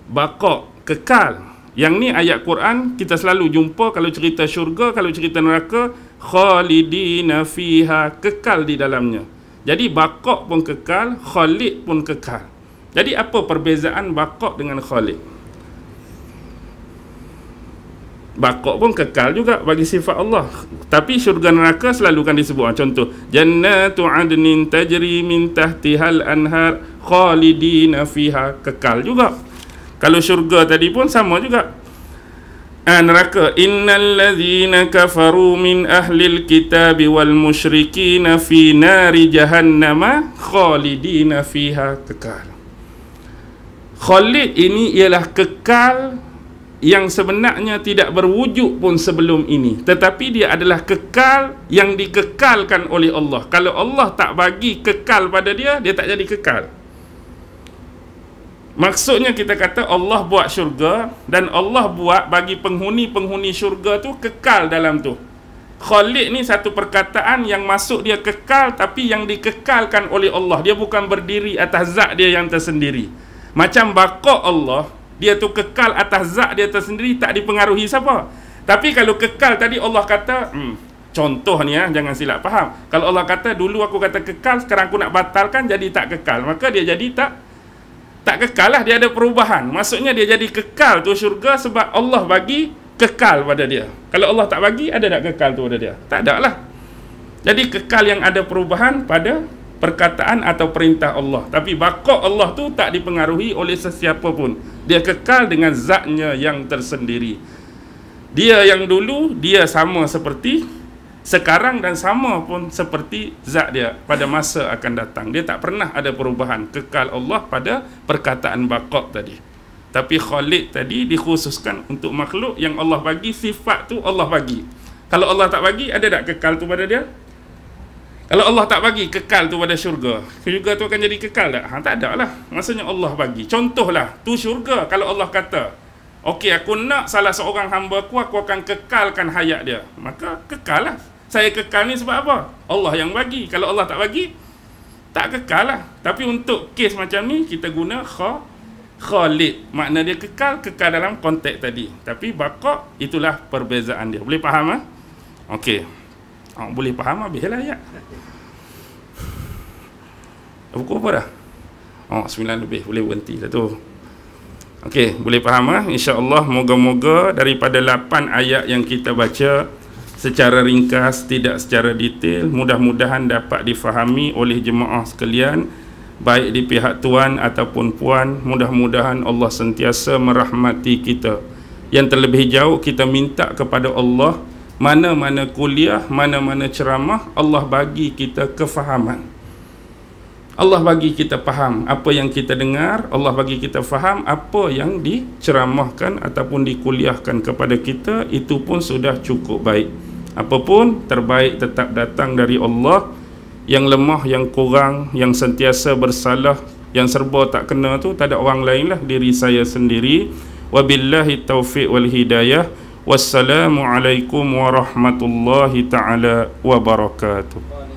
Speaker 1: baqa, kekal. Yang ni ayat Quran kita selalu jumpa kalau cerita syurga, kalau cerita neraka, khalidina fiha, kekal di dalamnya. Jadi baqa pun kekal, khalid pun kekal. Jadi apa perbezaan baqa dengan khalid? Baqa pun kekal juga bagi sifat Allah, tapi syurga neraka selalu kan disebut. Contoh, jannatu adnin tajri min tahtihal anhar khalidina fiha, kekal juga. Kalau syurga tadi pun sama juga. Neraka, innal ladzina kafaru min ahlil kitabi wal musyrikina fi nari jahannama khalidina fiha, kekal. Khalid ini ialah kekal yang sebenarnya tidak berwujud pun sebelum ini, tetapi dia adalah kekal yang dikekalkan oleh Allah. Kalau Allah tak bagi kekal pada dia, dia tak jadi kekal. Maksudnya kita kata Allah buat syurga dan Allah buat bagi penghuni-penghuni syurga tu kekal dalam tu. Khalid ni satu perkataan yang masuk dia kekal, tapi yang dikekalkan oleh Allah. Dia bukan berdiri atas zat dia yang tersendiri. Macam baqa Allah, dia tu kekal atas zat dia tersendiri, tak dipengaruhi siapa. Tapi kalau kekal tadi Allah kata, contoh ni jangan silap faham. Kalau Allah kata dulu aku kata kekal, sekarang aku nak batalkan jadi tak kekal, maka dia jadi tak kekal lah, dia ada perubahan. Maksudnya dia jadi kekal tu syurga sebab Allah bagi kekal pada dia. Kalau Allah tak bagi, ada tak kekal tu pada dia? Tak ada lah. Jadi kekal yang ada perubahan pada perkataan atau perintah Allah. Tapi baqa Allah tu tak dipengaruhi oleh sesiapa pun. Dia kekal dengan zatnya yang tersendiri. Dia yang dulu, dia sama seperti sekarang dan sama pun seperti zat dia pada masa akan datang. Dia tak pernah ada perubahan. Kekal Allah pada perkataan baqa tadi. Tapi Khalid tadi dikhususkan untuk makhluk yang Allah bagi, sifat tu Allah bagi. Kalau Allah tak bagi, ada tak kekal tu pada dia? Kalau Allah tak bagi, kekal tu pada syurga, syurga tu akan jadi kekal tak? Tak ada lah. Maksudnya Allah bagi. Contohlah, tu syurga. Kalau Allah kata, okey, aku nak salah seorang hamba aku akan kekalkan hayat dia, maka kekal lah. Saya kekal ni sebab apa? Allah yang bagi. Kalau Allah tak bagi, tak kekal lah. Tapi untuk kes macam ni, kita guna Khalid. Makna dia kekal dalam konteks tadi. Tapi baqa, itulah perbezaan dia. Boleh faham lah? Okey. Boleh faham habislah ayat. Pukul apa dah? 9 lebih. Boleh berhenti dah tu. Okey, boleh faham lah? InsyaAllah, moga-moga daripada 8 ayat yang kita baca secara ringkas, tidak secara detail, mudah-mudahan dapat difahami oleh jemaah sekalian, baik di pihak tuan ataupun puan. Mudah-mudahan Allah sentiasa merahmati kita. Yang terlebih jauh, kita minta kepada Allah, mana-mana kuliah, mana-mana ceramah, Allah bagi kita kefahaman. Allah bagi kita faham apa yang kita dengar, Allah bagi kita faham apa yang diceramahkan ataupun dikuliahkan kepada kita, itu pun sudah cukup baik. Apapun, terbaik tetap datang dari Allah. Yang lemah, yang kurang, yang sentiasa bersalah, yang serba tak kena tu, tak ada orang lain lah, diri saya sendiri. Wabillahi taufiq wal hidayah. Wassalamualaikum warahmatullahi ta'ala wabarakatuh.